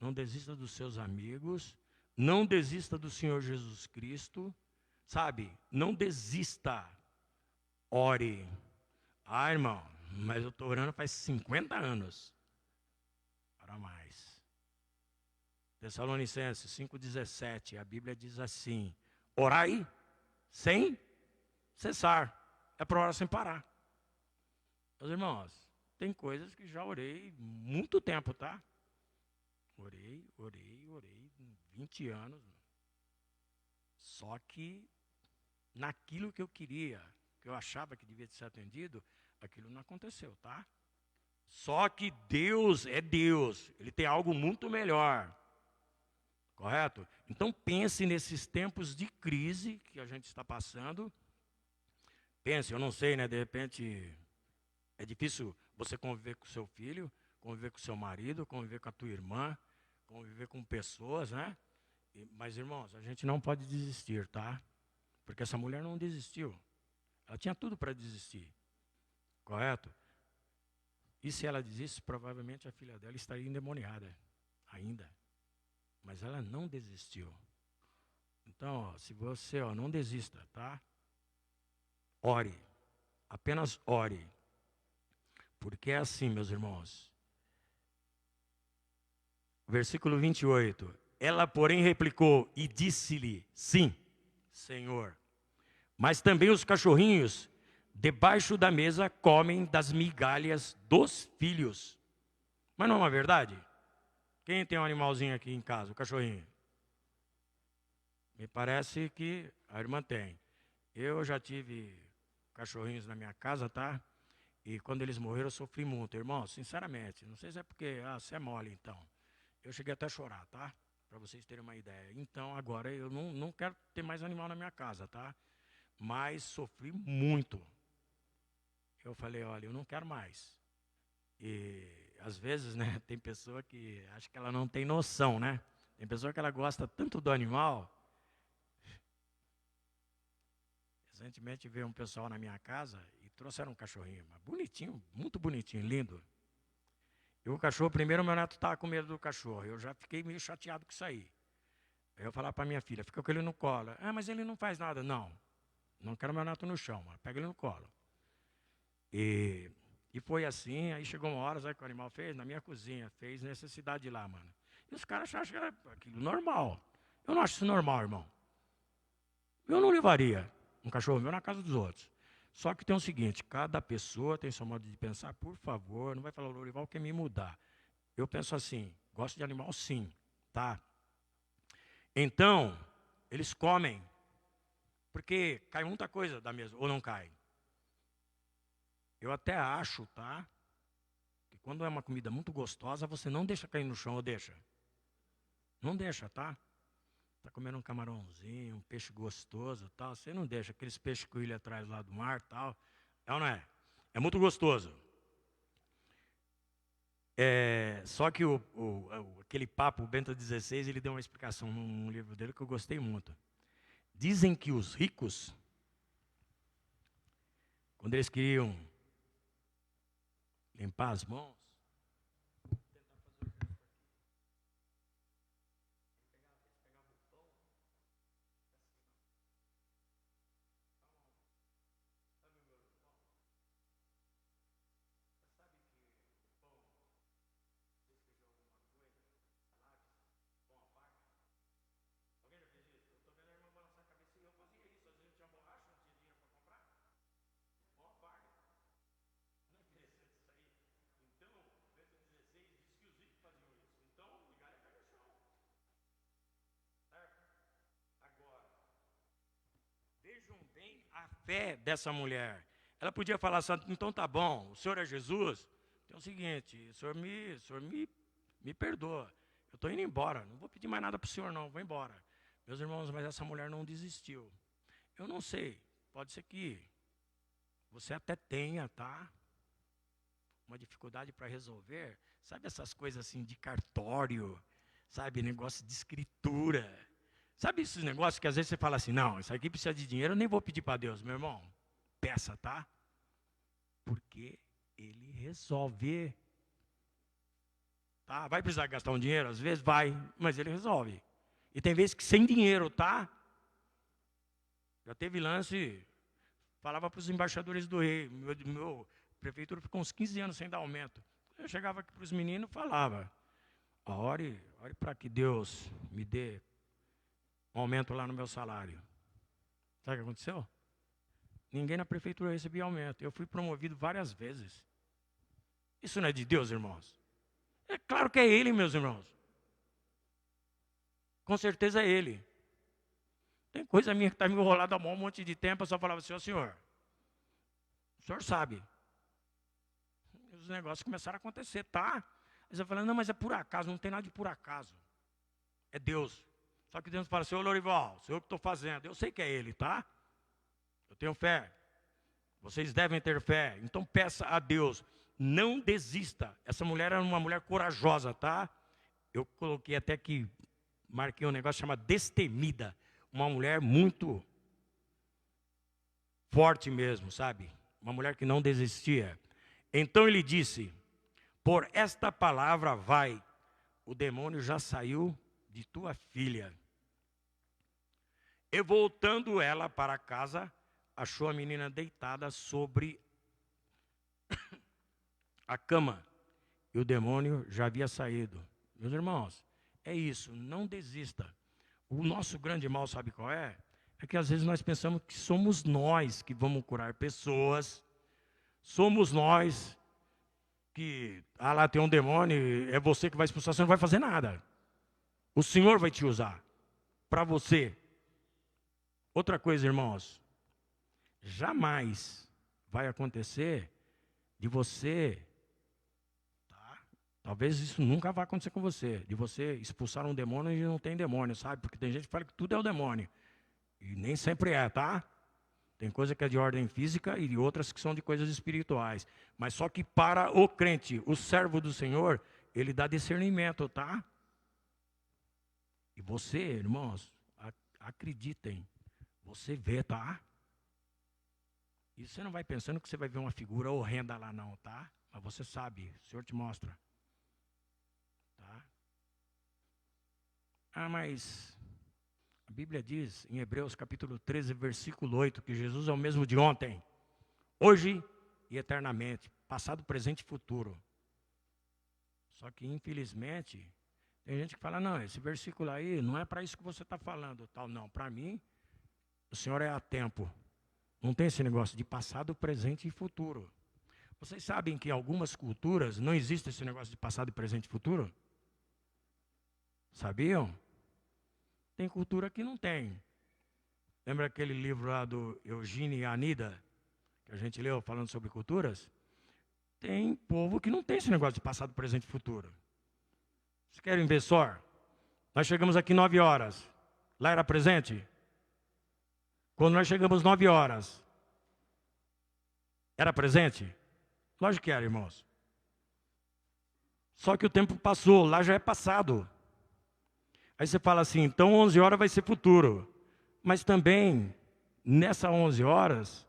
não desista dos seus amigos, não desista do Senhor Jesus Cristo, sabe? Não desista. Ore. Irmão, mas eu estou orando faz 50 anos. Para mais. Tessalonicenses 5,17, a Bíblia diz assim: orai sem cessar. É para orar sem parar. Meus irmãos, tem coisas que já orei muito tempo, tá? Orei, 20 anos. Só que naquilo que eu queria, que eu achava que devia ser atendido, aquilo não aconteceu, tá? Só que Deus é Deus, Ele tem algo muito melhor, correto? Então pense nesses tempos de crise que a gente está passando. Pense, eu não sei, né? De repente é difícil você conviver com o seu filho, conviver com o seu marido, conviver com a tua irmã, conviver com pessoas, né? Mas, irmãos, a gente não pode desistir, tá? Porque essa mulher não desistiu. Ela tinha tudo para desistir. Correto? E se ela desiste, provavelmente a filha dela estaria endemoniada ainda. Mas ela não desistiu. Então, ó, se você não desista, tá? Ore. Apenas ore. Porque é assim, meus irmãos. Versículo 28. Ela, porém, replicou e disse-lhe: sim, Senhor. Mas também os cachorrinhos debaixo da mesa comem das migalhas dos filhos. Mas não é uma verdade? Quem tem um animalzinho aqui em casa, o cachorrinho? Me parece que a irmã tem. Eu já tive cachorrinhos na minha casa, tá? E quando eles morreram eu sofri muito, irmão, sinceramente. Não sei se é porque, você é mole então. Eu cheguei até a chorar, tá? Para vocês terem uma ideia. Então agora eu não quero ter mais animal na minha casa, tá? Mas sofri muito. Eu falei, olha, eu não quero mais. E às vezes, né, tem pessoa que acha que ela não tem noção, né? Tem pessoa que ela gosta tanto do animal. Recentemente veio um pessoal na minha casa e trouxeram um cachorrinho, mas bonitinho, muito bonitinho, lindo. E o cachorro, primeiro meu neto estava com medo do cachorro, eu já fiquei meio chateado com isso aí. Aí eu falava para minha filha, fica com ele no colo. Mas ele não faz nada. Não quero meu neto no chão, mas pega ele no colo. E foi assim, aí chegou uma hora, sabe o que o animal fez? Na minha cozinha, fez necessidade lá, mano. E os caras acham que era aquilo normal. Eu não acho isso normal, irmão. Eu não levaria um cachorro meu na casa dos outros. Só que tem o seguinte, cada pessoa tem seu modo de pensar, por favor, não vai falar, o Lourival quer me mudar. Eu penso assim, gosto de animal sim, tá? Então, eles comem, porque cai muita coisa da mesa, ou não cai. Eu até acho, tá? Que quando é uma comida muito gostosa, você não deixa cair no chão, ou deixa? Não deixa, tá? Está comendo um camarãozinho, um peixe gostoso, tal. Você não deixa aqueles peixes que o William traz lá do mar, tal. É ou não é? É muito gostoso. Só que aquele papo, o Bento XVI, ele deu uma explicação num livro dele que eu gostei muito. Dizem que os ricos, quando eles queriam limpar as mãos, vem a fé dessa mulher. Ela podia falar assim, então tá bom, o Senhor é Jesus? Então é o seguinte, o senhor me perdoa. Eu estou indo embora, não vou pedir mais nada para o Senhor não, vou embora. Meus irmãos, mas essa mulher não desistiu. Eu não sei, pode ser que você até tenha, tá? Uma dificuldade para resolver. Sabe essas coisas assim de cartório? Sabe, negócio de escritura? Sabe esses negócios que às vezes você fala assim, não, isso aqui precisa de dinheiro, eu nem vou pedir para Deus. Meu irmão, peça, tá? Porque Ele resolve. Tá? Vai precisar gastar um dinheiro? Às vezes vai, mas Ele resolve. E tem vezes que sem dinheiro, tá? Já teve lance, falava para os embaixadores do rei, meu prefeitura ficou uns 15 anos sem dar aumento. Eu chegava aqui para os meninos e falava, ore para que Deus me dê um aumento lá no meu salário. Sabe o que aconteceu? Ninguém na prefeitura recebia aumento. Eu fui promovido várias vezes. Isso não é de Deus, irmãos? É claro que é Ele, meus irmãos. Com certeza é Ele. Tem coisa minha que está me enrolada há um monte de tempo, eu só falava assim, Senhor, o Senhor sabe. E os negócios começaram a acontecer, tá? Aí você fala, não, mas é por acaso, não tem nada de por acaso. É Deus. Só que Deus fala, Senhor Lorival, sou eu que estou fazendo. Eu sei que é Ele, tá? Eu tenho fé. Vocês devem ter fé. Então peça a Deus. Não desista. Essa mulher era uma mulher corajosa, tá? Eu coloquei até que, marquei um negócio chamado destemida. Uma mulher muito forte mesmo, sabe? Uma mulher que não desistia. Então ele disse, por esta palavra vai, o demônio já saiu de tua filha. E voltando ela para casa, achou a menina deitada sobre a cama. E o demônio já havia saído. Meus irmãos, é isso, não desista. O nosso grande mal, sabe qual é? É que às vezes nós pensamos que somos nós que vamos curar pessoas. Somos nós que, lá tem um demônio, é você que vai expulsar, você não vai fazer nada. O Senhor vai te usar para você. Outra coisa, irmãos, jamais vai acontecer de você, tá? Talvez isso nunca vai acontecer com você, de você expulsar um demônio e não tem demônio, sabe? Porque tem gente que fala que tudo é o demônio. E nem sempre é, tá? Tem coisa que é de ordem física e outras que são de coisas espirituais. Mas só que para o crente, o servo do Senhor, ele dá discernimento, tá? E você, irmãos, acreditem, você vê, tá? E você não vai pensando que você vai ver uma figura horrenda lá não, tá? Mas você sabe, o Senhor te mostra. Tá? Mas a Bíblia diz, em Hebreus capítulo 13, versículo 8, que Jesus é o mesmo de ontem, hoje e eternamente, passado, presente e futuro. Só que, infelizmente, tem gente que fala, não, esse versículo aí não é para isso que você está falando, tal. Não, para mim, o Senhor é a tempo. Não tem esse negócio de passado, presente e futuro. Vocês sabem que em algumas culturas não existe esse negócio de passado, presente e futuro? Sabiam? Tem cultura que não tem. Lembra aquele livro lá do Eugênio e Anida, que a gente leu falando sobre culturas? Tem povo que não tem esse negócio de passado, presente e futuro. Vocês querem ver só? Nós chegamos aqui 9 horas. Lá era presente? Quando nós chegamos 9 horas, era presente? Lógico que era, irmãos. Só que o tempo passou, lá já é passado. Aí você fala assim, então 11 horas vai ser futuro. Mas também, nessa 11 horas,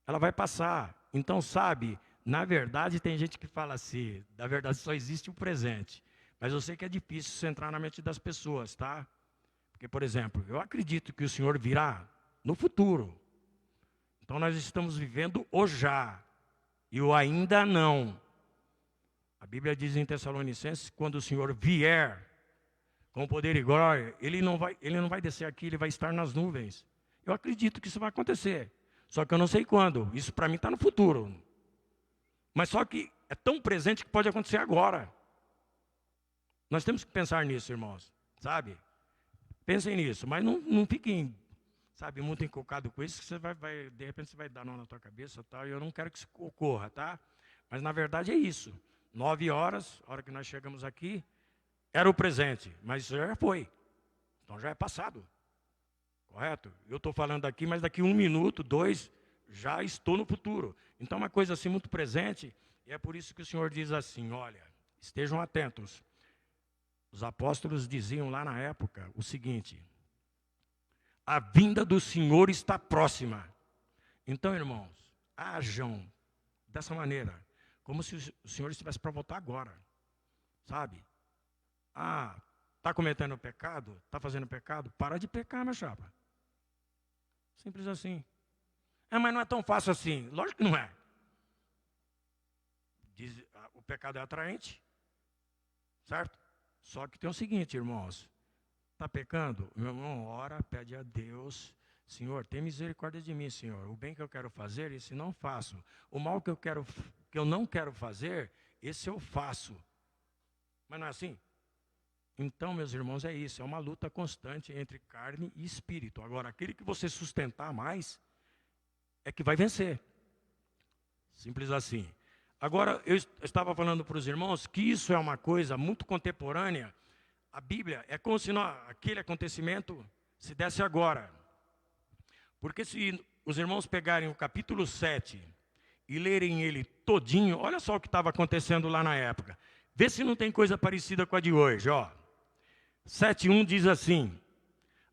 ela vai passar. Então, sabe, na verdade tem gente que fala assim, na verdade só existe o presente. Mas eu sei que é difícil você entrar na mente das pessoas, tá? Porque, por exemplo, eu acredito que o Senhor virá no futuro. Então nós estamos vivendo o já e o ainda não. A Bíblia diz em Tessalonicenses, quando o Senhor vier com poder e glória, ele não vai descer aqui, ele vai estar nas nuvens. Eu acredito que isso vai acontecer. Só que eu não sei quando. Isso para mim está no futuro. Mas só que é tão presente que pode acontecer agora. Nós temos que pensar nisso, irmãos. Sabe? Pensem nisso, mas não fiquem sabe, muito encucado com isso, que você de repente você vai dar nó na tua cabeça, tal, e eu não quero que isso ocorra, tá? Mas na verdade é isso. 9 horas, a hora que nós chegamos aqui, era o presente, mas isso já foi. Então já é passado. Correto? Eu estou falando aqui, mas daqui 1 minuto, 2, já estou no futuro. Então é uma coisa assim muito presente, e é por isso que o Senhor diz assim, olha, estejam atentos. Os apóstolos diziam lá na época o seguinte: a vinda do Senhor está próxima. Então, irmãos, ajam dessa maneira, como se o Senhor estivesse para voltar agora. Sabe? Ah, está cometendo pecado? Está fazendo pecado? Para de pecar, minha chapa. Simples assim. Mas não é tão fácil assim. Lógico que não é. O pecado é atraente, certo? Só que tem o seguinte, irmãos. Está pecando? Meu irmão, ora, pede a Deus. Senhor, tem misericórdia de mim, Senhor. O bem que eu quero fazer, esse não faço. O mal que eu não quero fazer, esse eu faço. Mas não é assim? Então, meus irmãos, é isso. É uma luta constante entre carne e espírito. Agora, aquele que você sustentar mais, é que vai vencer. Simples assim. Agora, eu estava falando para os irmãos que isso é uma coisa muito contemporânea. A Bíblia é como se aquele acontecimento se desse agora. Porque se os irmãos pegarem o capítulo 7 e lerem ele todinho, olha só o que estava acontecendo lá na época. Vê se não tem coisa parecida com a de hoje, ó. 7:1 diz assim.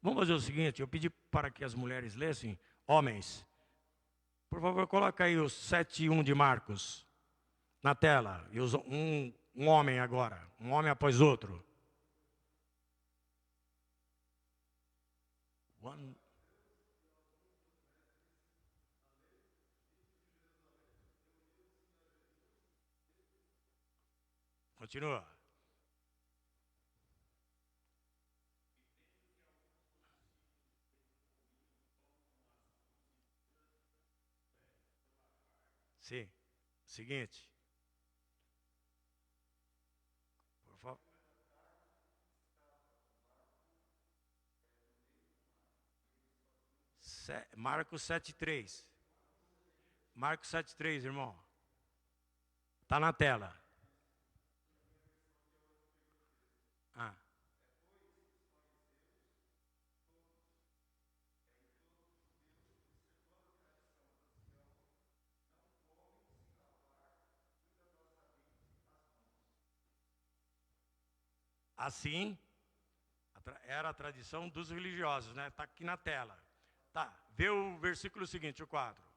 Vamos fazer o seguinte, eu pedi para que as mulheres lessem, homens. Por favor, coloca aí o 7:1 de Marcos na tela. E um homem agora, um homem após outro. Continua. Sim. Seguinte. Por favor. Marcos 7:3. Marcos 7:3, irmão. Está na tela. Ah. Assim, era a tradição dos religiosos, né? Está aqui na tela. Tá, vê o versículo seguinte, o 4.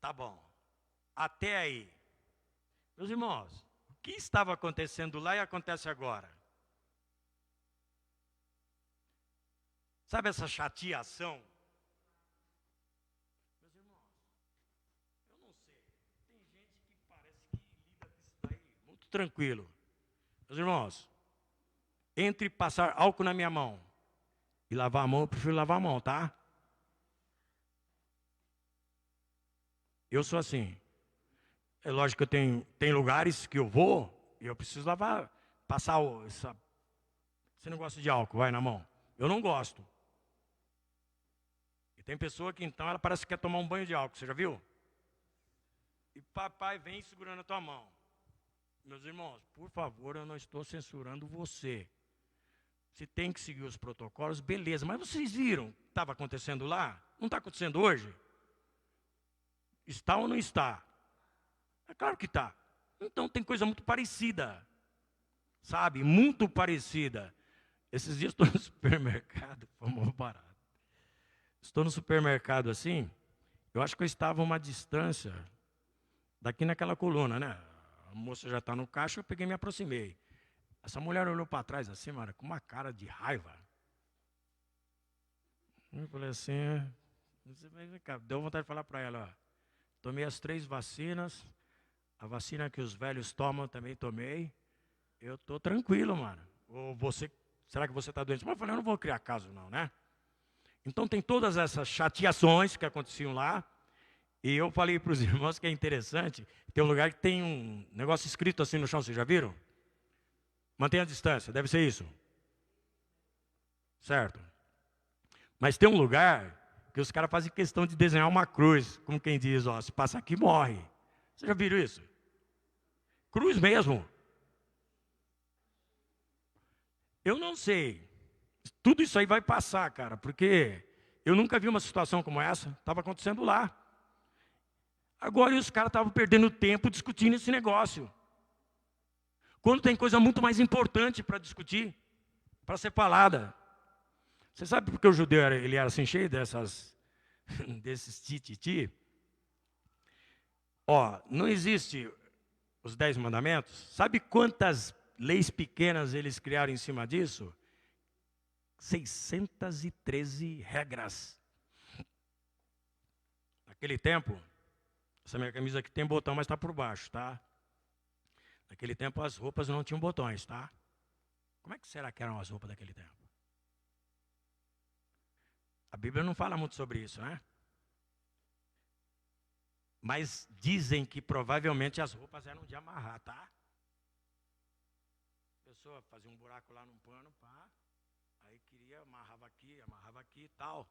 Tá bom. Até aí. Meus irmãos, o que estava acontecendo lá e acontece agora? Sabe essa chateação? Meus irmãos, eu não sei. Tem gente que parece que lida com isso daí muito tranquilo. Meus irmãos, entre passar álcool na minha mão e lavar a mão, eu prefiro lavar a mão, tá? Eu sou assim. É lógico que tem lugares que eu vou e eu preciso lavar, passar esse negócio de álcool, vai na mão. Eu não gosto. E tem pessoa que então ela parece que quer tomar um banho de álcool, você já viu? E papai vem segurando a tua mão. Meus irmãos, por favor, eu não estou censurando você. Se tem que seguir os protocolos, beleza. Mas vocês viram o que estava acontecendo lá? Não está acontecendo hoje? Está ou não está? É claro que está. Então tem coisa muito parecida. Sabe? Muito parecida. Esses dias estou no supermercado, foi muito barato. Estou no supermercado assim, eu acho que eu estava a uma distância daqui naquela coluna, né? A moça já está no caixa, eu peguei e me aproximei. Essa mulher olhou para trás assim, mano, com uma cara de raiva. Eu falei assim, deu vontade de falar para ela, ó, tomei as 3 vacinas, a vacina que os velhos tomam também tomei, Eu estou tranquilo, mano. Ou você, será que você está doente? Mas eu falei, eu não vou criar caso não, né? Então tem todas essas chateações que aconteciam lá. E eu falei para os irmãos que é interessante, tem um lugar que tem um negócio escrito assim no chão, vocês já viram? Mantenha a distância, deve ser isso. Certo. Mas tem um lugar que os caras fazem questão de desenhar uma cruz, como quem diz, ó, se passa aqui, morre. Vocês já viram isso? Cruz mesmo. Eu não sei. Tudo isso aí vai passar, cara, porque eu nunca vi uma situação como essa. Estava acontecendo lá. Agora os caras estavam perdendo tempo discutindo esse negócio. Quando tem coisa muito mais importante para discutir, para ser falada. Você sabe por que o judeu ele era assim, cheio desses tititi? Ó, não existe os 10 mandamentos. Sabe quantas leis pequenas eles criaram em cima disso? 613 regras. Naquele tempo, essa minha camisa aqui tem botão, mas está por baixo, tá? Naquele tempo as roupas não tinham botões, tá? Como é que será que eram as roupas daquele tempo? A Bíblia não fala muito sobre isso, né? Mas dizem que provavelmente as roupas eram de amarrar, tá? A pessoa fazia um buraco lá num pano, pá. Aí queria, amarrava aqui e tal.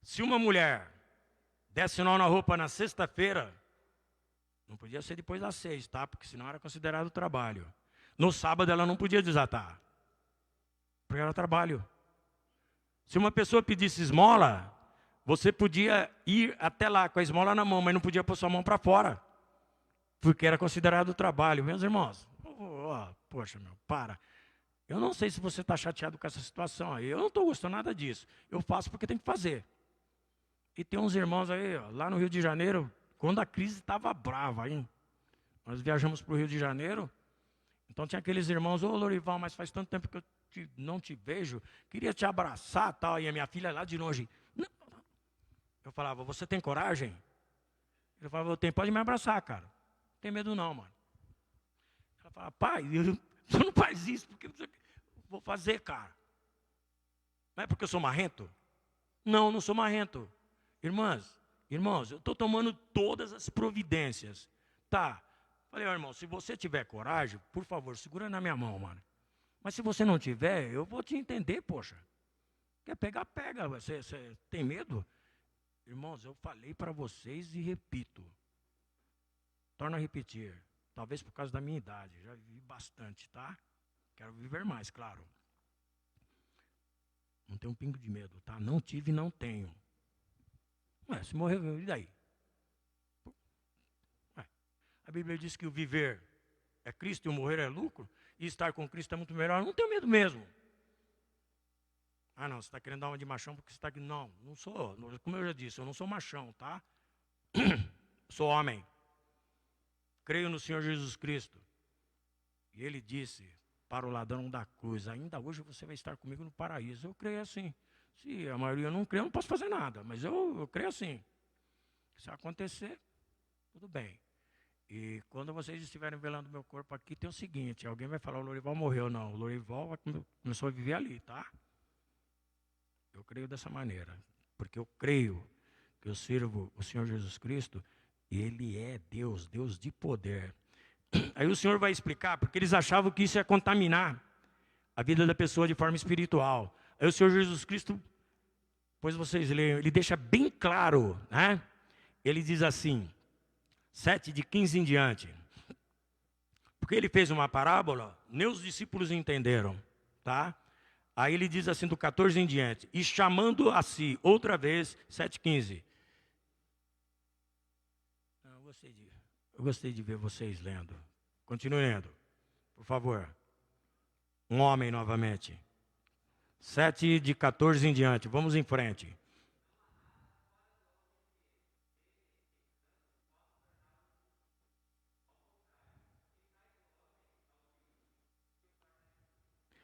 Se uma mulher desse nó na roupa na sexta-feira, não podia ser depois das 6, tá? Porque senão era considerado trabalho. No sábado ela não podia desatar. Porque era trabalho. Se uma pessoa pedisse esmola, você podia ir até lá com a esmola na mão, mas não podia pôr sua mão para fora. Porque era considerado trabalho. Meus irmãos, poxa, para. Eu não sei se você está chateado com essa situação aí. Eu não estou gostando nada disso. Eu faço porque tem que fazer. E tem uns irmãos aí, ó, lá no Rio de Janeiro, quando a crise estava brava, hein? Nós viajamos para o Rio de Janeiro. Então tinha aqueles irmãos, ô Lorival, mas faz tanto tempo que eu não te vejo, queria te abraçar tal. E a minha filha lá de longe. Não. Eu falava, você tem coragem? Ele falava, eu tenho, pode me abraçar, cara. Não tem medo não, mano. Ela falava, pai, você não faz isso, porque eu vou fazer, cara. Não é porque eu sou marrento? Não, não sou marrento. Irmãos, eu estou tomando todas as providências. Tá. Falei, ó, irmão, se você tiver coragem, por favor, segura na minha mão, mano. Mas se você não tiver, eu vou te entender, poxa. Quer pegar, pega. Você tem medo? Irmãos, eu falei para vocês e repito. Torno a repetir. Talvez por causa da minha idade. Já vivi bastante, tá? Quero viver mais, claro. Não tenho um pingo de medo, tá? Não tive e não tenho. Ué, se morrer, e daí? Ué, a Bíblia diz que o viver é Cristo e o morrer é lucro. E estar com Cristo é muito melhor. Não tenho medo mesmo. Ah, não, você está querendo dar uma de machão porque você está aqui. Não, não sou. Como eu já disse, eu não sou machão, tá? Sou homem. Creio no Senhor Jesus Cristo. E Ele disse para o ladrão da cruz, ainda hoje você vai estar comigo no paraíso. Eu creio assim. Se a maioria não crê, eu não posso fazer nada. Mas eu creio assim. Se acontecer, tudo bem. E quando vocês estiverem velando meu corpo aqui, tem o seguinte, alguém vai falar, o Lorival morreu. Não, o Lorival começou a viver ali, tá? Eu creio dessa maneira, porque eu creio que eu sirvo o Senhor Jesus Cristo, e Ele é Deus, Deus de poder. Aí o Senhor vai explicar, porque eles achavam que isso ia contaminar a vida da pessoa de forma espiritual. Aí o Senhor Jesus Cristo, depois vocês leiam, Ele deixa bem claro, né? Ele diz assim, 7:15 em diante. Porque Ele fez uma parábola, nem os discípulos entenderam, tá? Aí ele diz assim, do 14 em diante, e chamando a si, outra vez, 7:15. Eu gostei de ver vocês lendo. Continue lendo, por favor. Um homem novamente. 7:14 em diante, vamos em frente.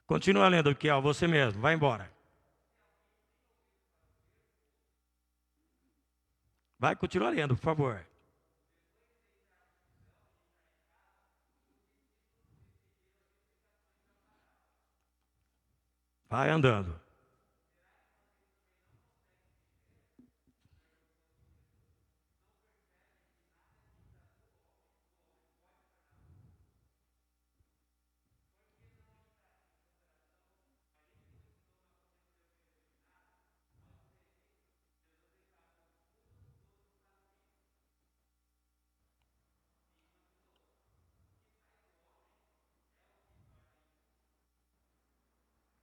Continua lendo aqui, ó, você mesmo, vai embora. Vai, continua lendo, por favor. Vai andando.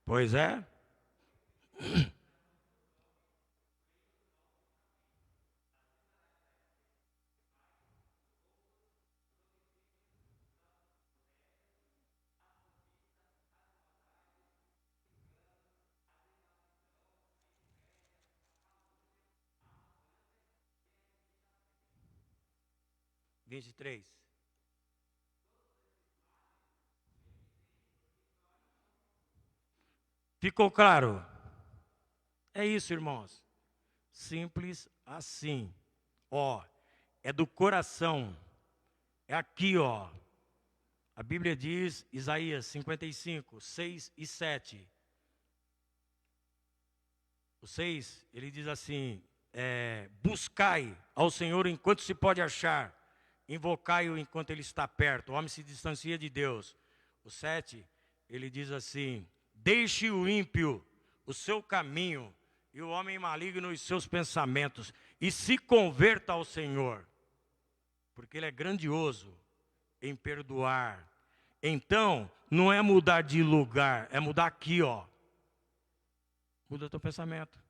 Pois é. Vinte e três. Ficou claro? É isso, irmãos. Simples assim. Ó, é do coração. É aqui, ó. A Bíblia diz, Isaías 55, 6 e 7. O 6, ele diz assim, buscai ao Senhor enquanto se pode achar, invocai-o enquanto ele está perto. O homem se distancia de Deus. O 7, ele diz assim, deixe o ímpio o seu caminho e o homem maligno os seus pensamentos, e se converta ao Senhor, porque Ele é grandioso em perdoar. Então, não é mudar de lugar, é mudar aqui, ó. Muda o teu pensamento.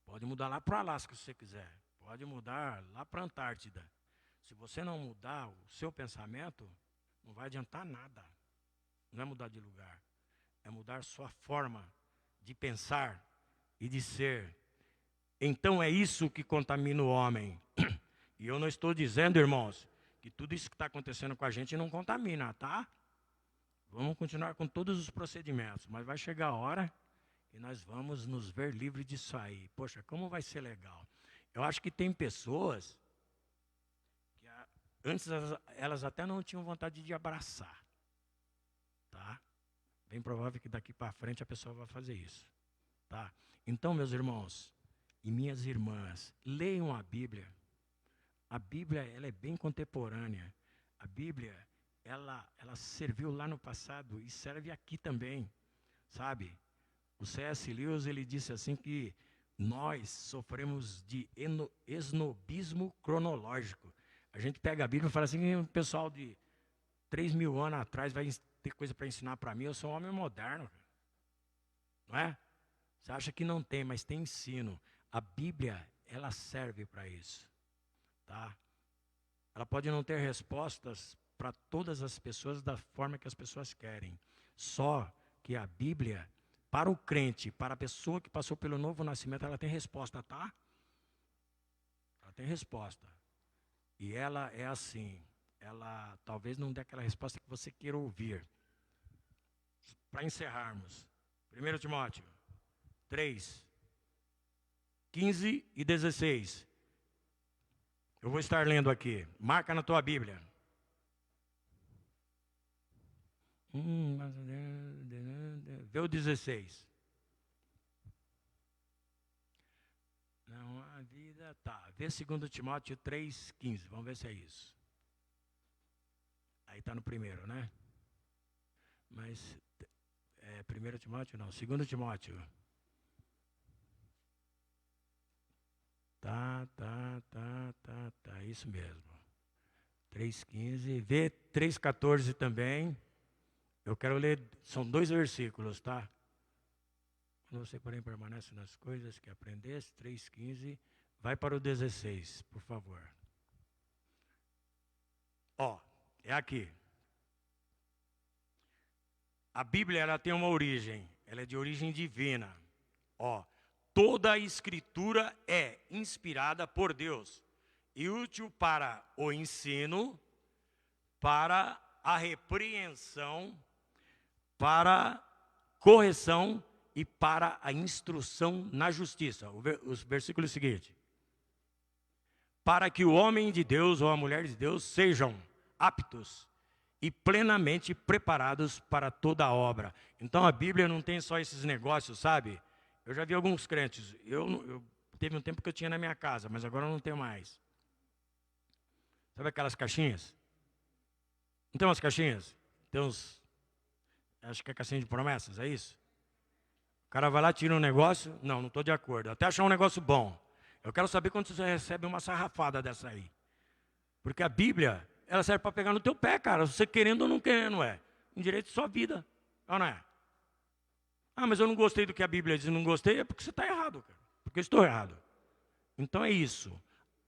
Pode mudar lá para o Alasca se você quiser. Pode mudar lá para a Antártida. Se você não mudar o seu pensamento, não vai adiantar nada. Não é mudar de lugar. É mudar sua forma de pensar e de ser. Então é isso que contamina o homem. E eu não estou dizendo, irmãos, que tudo isso que está acontecendo com a gente não contamina, tá? Vamos continuar com todos os procedimentos, mas vai chegar a hora e nós vamos nos ver livres disso aí. Poxa, como vai ser legal. Eu acho que tem pessoas que antes elas até não tinham vontade de abraçar, tá? Bem provável que daqui para frente a pessoa vai fazer isso, tá? Então, meus irmãos e minhas irmãs, leiam a Bíblia. A Bíblia, ela é bem contemporânea. A Bíblia, ela serviu lá no passado e serve aqui também, sabe? O C.S. Lewis, ele disse assim que nós sofremos de esnobismo cronológico. A gente pega a Bíblia e fala assim, que o pessoal de 3.000 anos atrás vai ter coisa para ensinar para mim, eu sou um homem moderno. Não é? Você acha que não tem, mas tem ensino. A Bíblia, ela serve para isso. Tá? Ela pode não ter respostas para todas as pessoas da forma que as pessoas querem. Só que a Bíblia, para o crente, para a pessoa que passou pelo novo nascimento, ela tem resposta, tá? Ela tem resposta. E ela é assim. Ela talvez não dê aquela resposta que você queira ouvir. Para encerrarmos. 1 Timóteo 3, 15 e 16. Eu vou estar lendo aqui. Marca na tua Bíblia. Vê o 16. Não há vida. Tá. Vê 2 Timóteo 3, 15. Vamos ver se é isso. Aí está no primeiro, né? Mas 1 Timóteo não. 2 Timóteo. Tá, isso mesmo. 3,15, vê 3,14 também. Eu quero ler, são 2 versículos, tá? Quando você, porém, permanece nas coisas que aprendeste, 3,15, vai para o 16, por favor. Ó, é aqui. A Bíblia, ela tem uma origem, ela é de origem divina. Ó, toda a Escritura é inspirada por Deus e útil para o ensino, para a repreensão, para correção e para a instrução na justiça. O versículo seguinte. Para que o homem de Deus ou a mulher de Deus sejam aptos e plenamente preparados para toda a obra. Então a Bíblia não tem só esses negócios, sabe? Eu já vi alguns crentes, teve um tempo que eu tinha na minha casa, mas agora eu não tenho mais. Sabe aquelas caixinhas? Não tem umas caixinhas? Tem uns, acho que é caixinha de promessas, é isso? O cara vai lá, tira um negócio, não estou de acordo, até achar um negócio bom. Eu quero saber quando você recebe uma sarrafada dessa aí. Porque a Bíblia, ela serve para pegar no teu pé, cara, você querendo ou não querendo, em direito de sua vida, ou não é? Ah, mas eu não gostei do que a Bíblia diz, não gostei, é porque você está errado, cara, porque eu estou errado. Então é isso,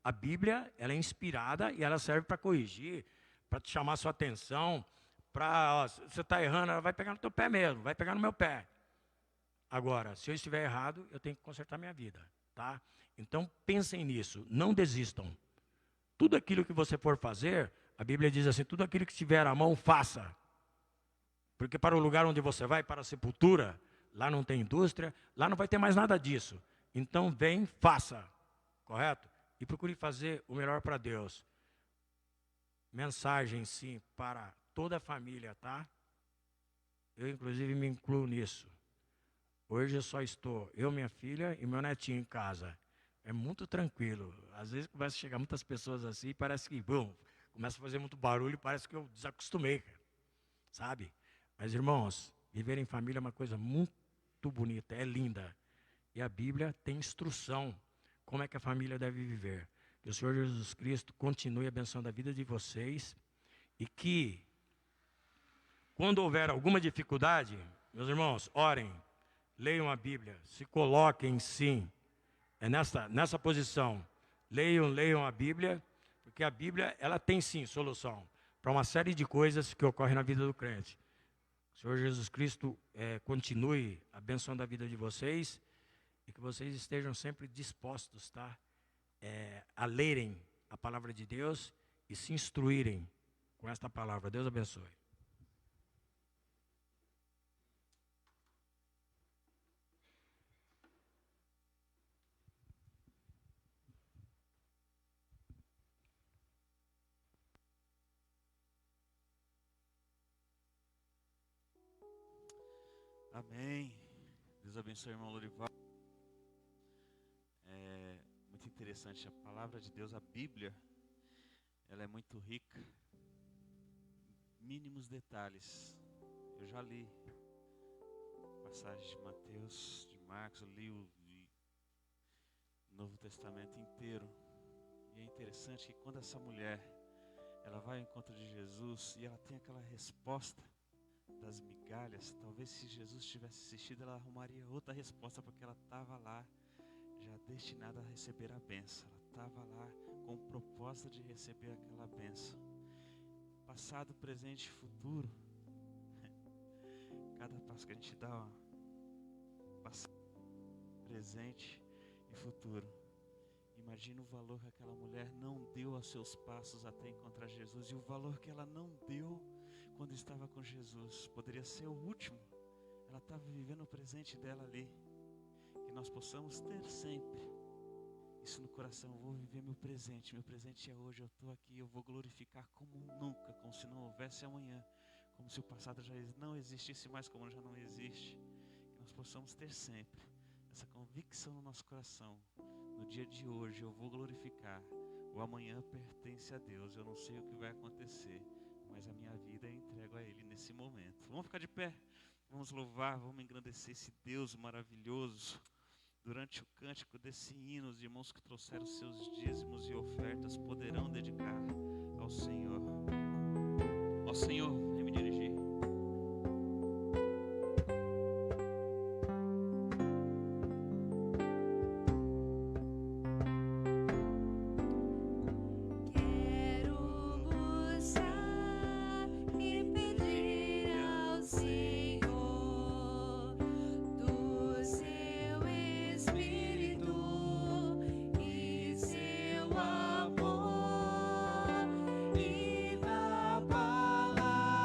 a Bíblia, ela é inspirada e ela serve para corrigir, para te chamar a sua atenção, para, você está errando, ela vai pegar no teu pé mesmo, vai pegar no meu pé. Agora, se eu estiver errado, eu tenho que consertar minha vida, tá? Então pensem nisso, não desistam. Tudo aquilo que você for fazer, a Bíblia diz assim, tudo aquilo que estiver à mão, faça. Porque para o lugar onde você vai, para a sepultura, lá não tem indústria, lá não vai ter mais nada disso. Então vem, faça, correto? E procure fazer o melhor para Deus. Mensagem, sim, para toda a família, tá? Eu, inclusive, me incluo nisso. Hoje eu só estou, eu, minha filha e meu netinho em casa. É muito tranquilo. Às vezes começa a chegar muitas pessoas assim, parece que, começa a fazer muito barulho e parece que eu desacostumei, sabe? Mas, irmãos, viver em família é uma coisa muito bonita, é linda. E a Bíblia tem instrução como é que a família deve viver. Que o Senhor Jesus Cristo continue abençoando a vida de vocês e que, quando houver alguma dificuldade, meus irmãos, orem, leiam a Bíblia, se coloquem sim. É nessa posição, leiam a Bíblia, porque a Bíblia, ela tem sim solução para uma série de coisas que ocorrem na vida do crente. O Senhor Jesus Cristo continue abençoando a vida de vocês e que vocês estejam sempre dispostos, tá? A lerem a palavra de Deus e se instruírem com esta palavra. Deus abençoe.
Amém. Deus abençoe o irmão Lorival. É muito interessante a palavra de Deus, a Bíblia, ela é muito rica. Mínimos detalhes. Eu já li passagens de Mateus, de Marcos, eu li o Novo Testamento inteiro. E é interessante que quando essa mulher, ela vai ao encontro de Jesus e ela tem aquela resposta das migalhas, talvez se Jesus tivesse assistido, ela arrumaria outra resposta, porque ela estava lá já destinada a receber a bênção. Ela estava lá com o propósito de receber aquela bênção. Passado, presente e futuro. Cada passo que a gente dá, passado, presente e futuro. Imagina o valor que aquela mulher não deu aos seus passos até encontrar Jesus, e o valor que ela não deu quando estava com Jesus. Poderia ser o último. Ela estava vivendo o presente dela ali. Que nós possamos ter sempre isso no coração. Eu vou viver meu presente é hoje. Eu estou aqui, eu vou glorificar como nunca, como se não houvesse amanhã, como se o passado já não existisse mais, como já não existe. Que nós possamos ter sempre essa convicção no nosso coração. No dia de hoje eu vou glorificar. O amanhã pertence a Deus. Eu não sei o que vai acontecer, mas a minha vida eu entrego a Ele nesse momento. Vamos ficar de pé, vamos louvar, vamos engrandecer esse Deus maravilhoso. Durante o cântico desse hino, os irmãos que trouxeram seus dízimos e ofertas poderão dedicar ao Senhor. Ó Senhor, vem me dirigir.
E da palavra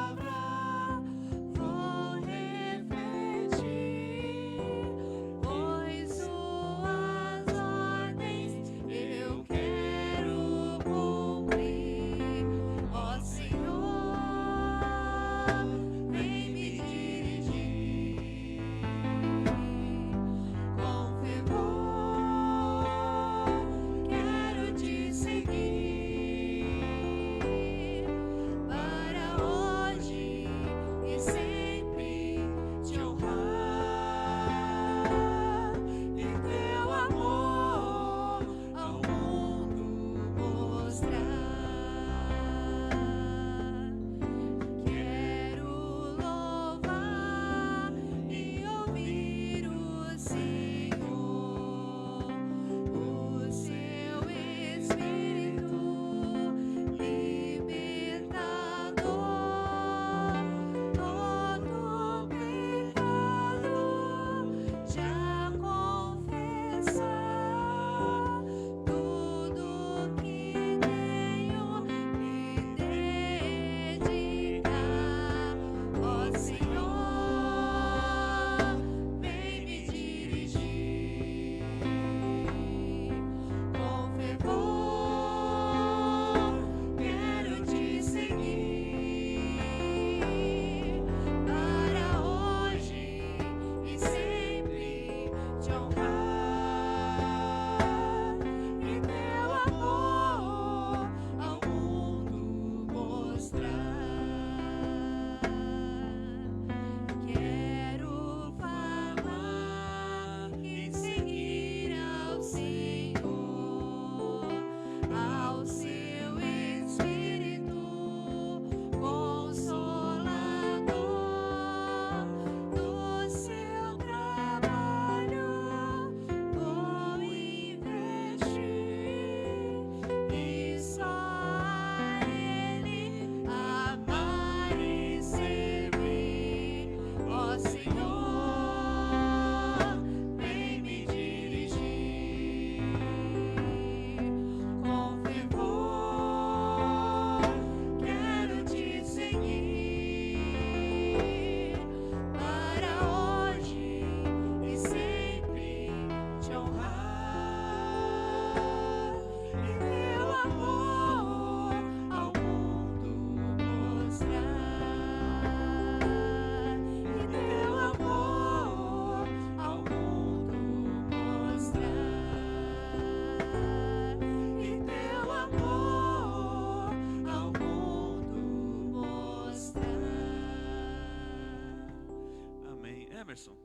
Emerson,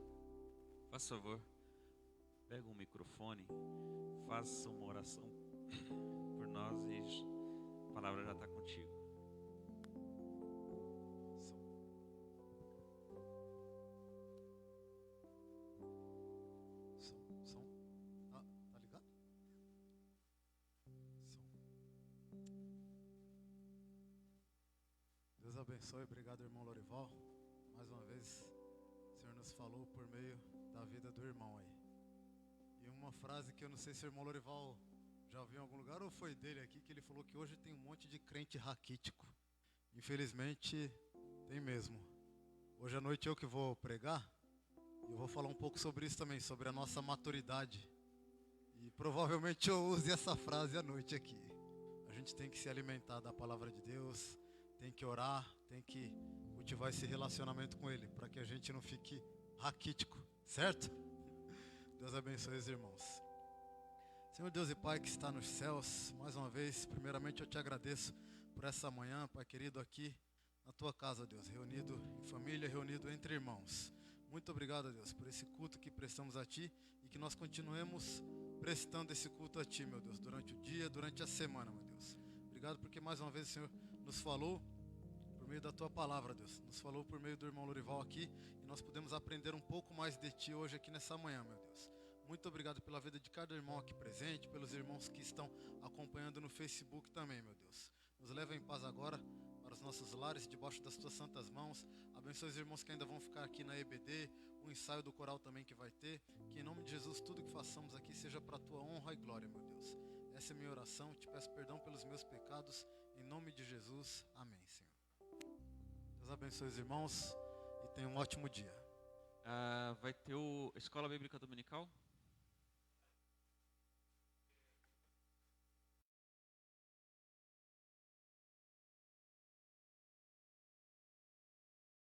faz favor, pega um microfone, faça uma oração por nós e a palavra já está contigo.
Som. Ah, tá ligado? Som. Deus abençoe, obrigado, irmão Lorival. Mais uma vez, o Senhor nos falou por meio da vida do irmão aí. E uma frase que eu não sei se o irmão Lorival já ouviu em algum lugar ou foi dele aqui, que ele falou que hoje tem um monte de crente raquítico. Infelizmente, tem mesmo. Hoje à noite eu que vou pregar, e eu vou falar um pouco sobre isso também, sobre a nossa maturidade. E provavelmente eu use essa frase à noite aqui. A gente tem que se alimentar da palavra de Deus, tem que orar, tem que cultivar esse relacionamento com Ele, para que a gente não fique raquítico, certo? Deus abençoe os irmãos. Senhor Deus e Pai que está nos céus, mais uma vez, primeiramente eu te agradeço por essa manhã, Pai querido, aqui na tua casa, Deus, reunido em família, reunido entre irmãos. Muito obrigado, Deus, por esse culto que prestamos a Ti e que nós continuemos prestando esse culto a Ti, meu Deus, durante o dia, durante a semana, meu Deus. Obrigado porque mais uma vez o Senhor nos falou por meio da Tua palavra, Deus. Nos falou por meio do irmão Lorival aqui e nós podemos aprender um pouco mais de Ti hoje aqui nessa manhã, meu Deus. Muito obrigado pela vida de cada irmão aqui presente, pelos irmãos que estão acompanhando no Facebook também, meu Deus. Nos leva em paz agora para os nossos lares, debaixo das Tuas santas mãos. Abençoe os irmãos que ainda vão ficar aqui na EBD, o ensaio do coral também que vai ter. Que em nome de Jesus tudo que façamos aqui seja para a Tua honra e glória, meu Deus. Essa é a minha oração, te peço perdão pelos meus pecados, em nome de Jesus, amém, Senhor. Deus abençoe os irmãos e tenha um ótimo dia.
Vai ter a Escola Bíblica Dominical?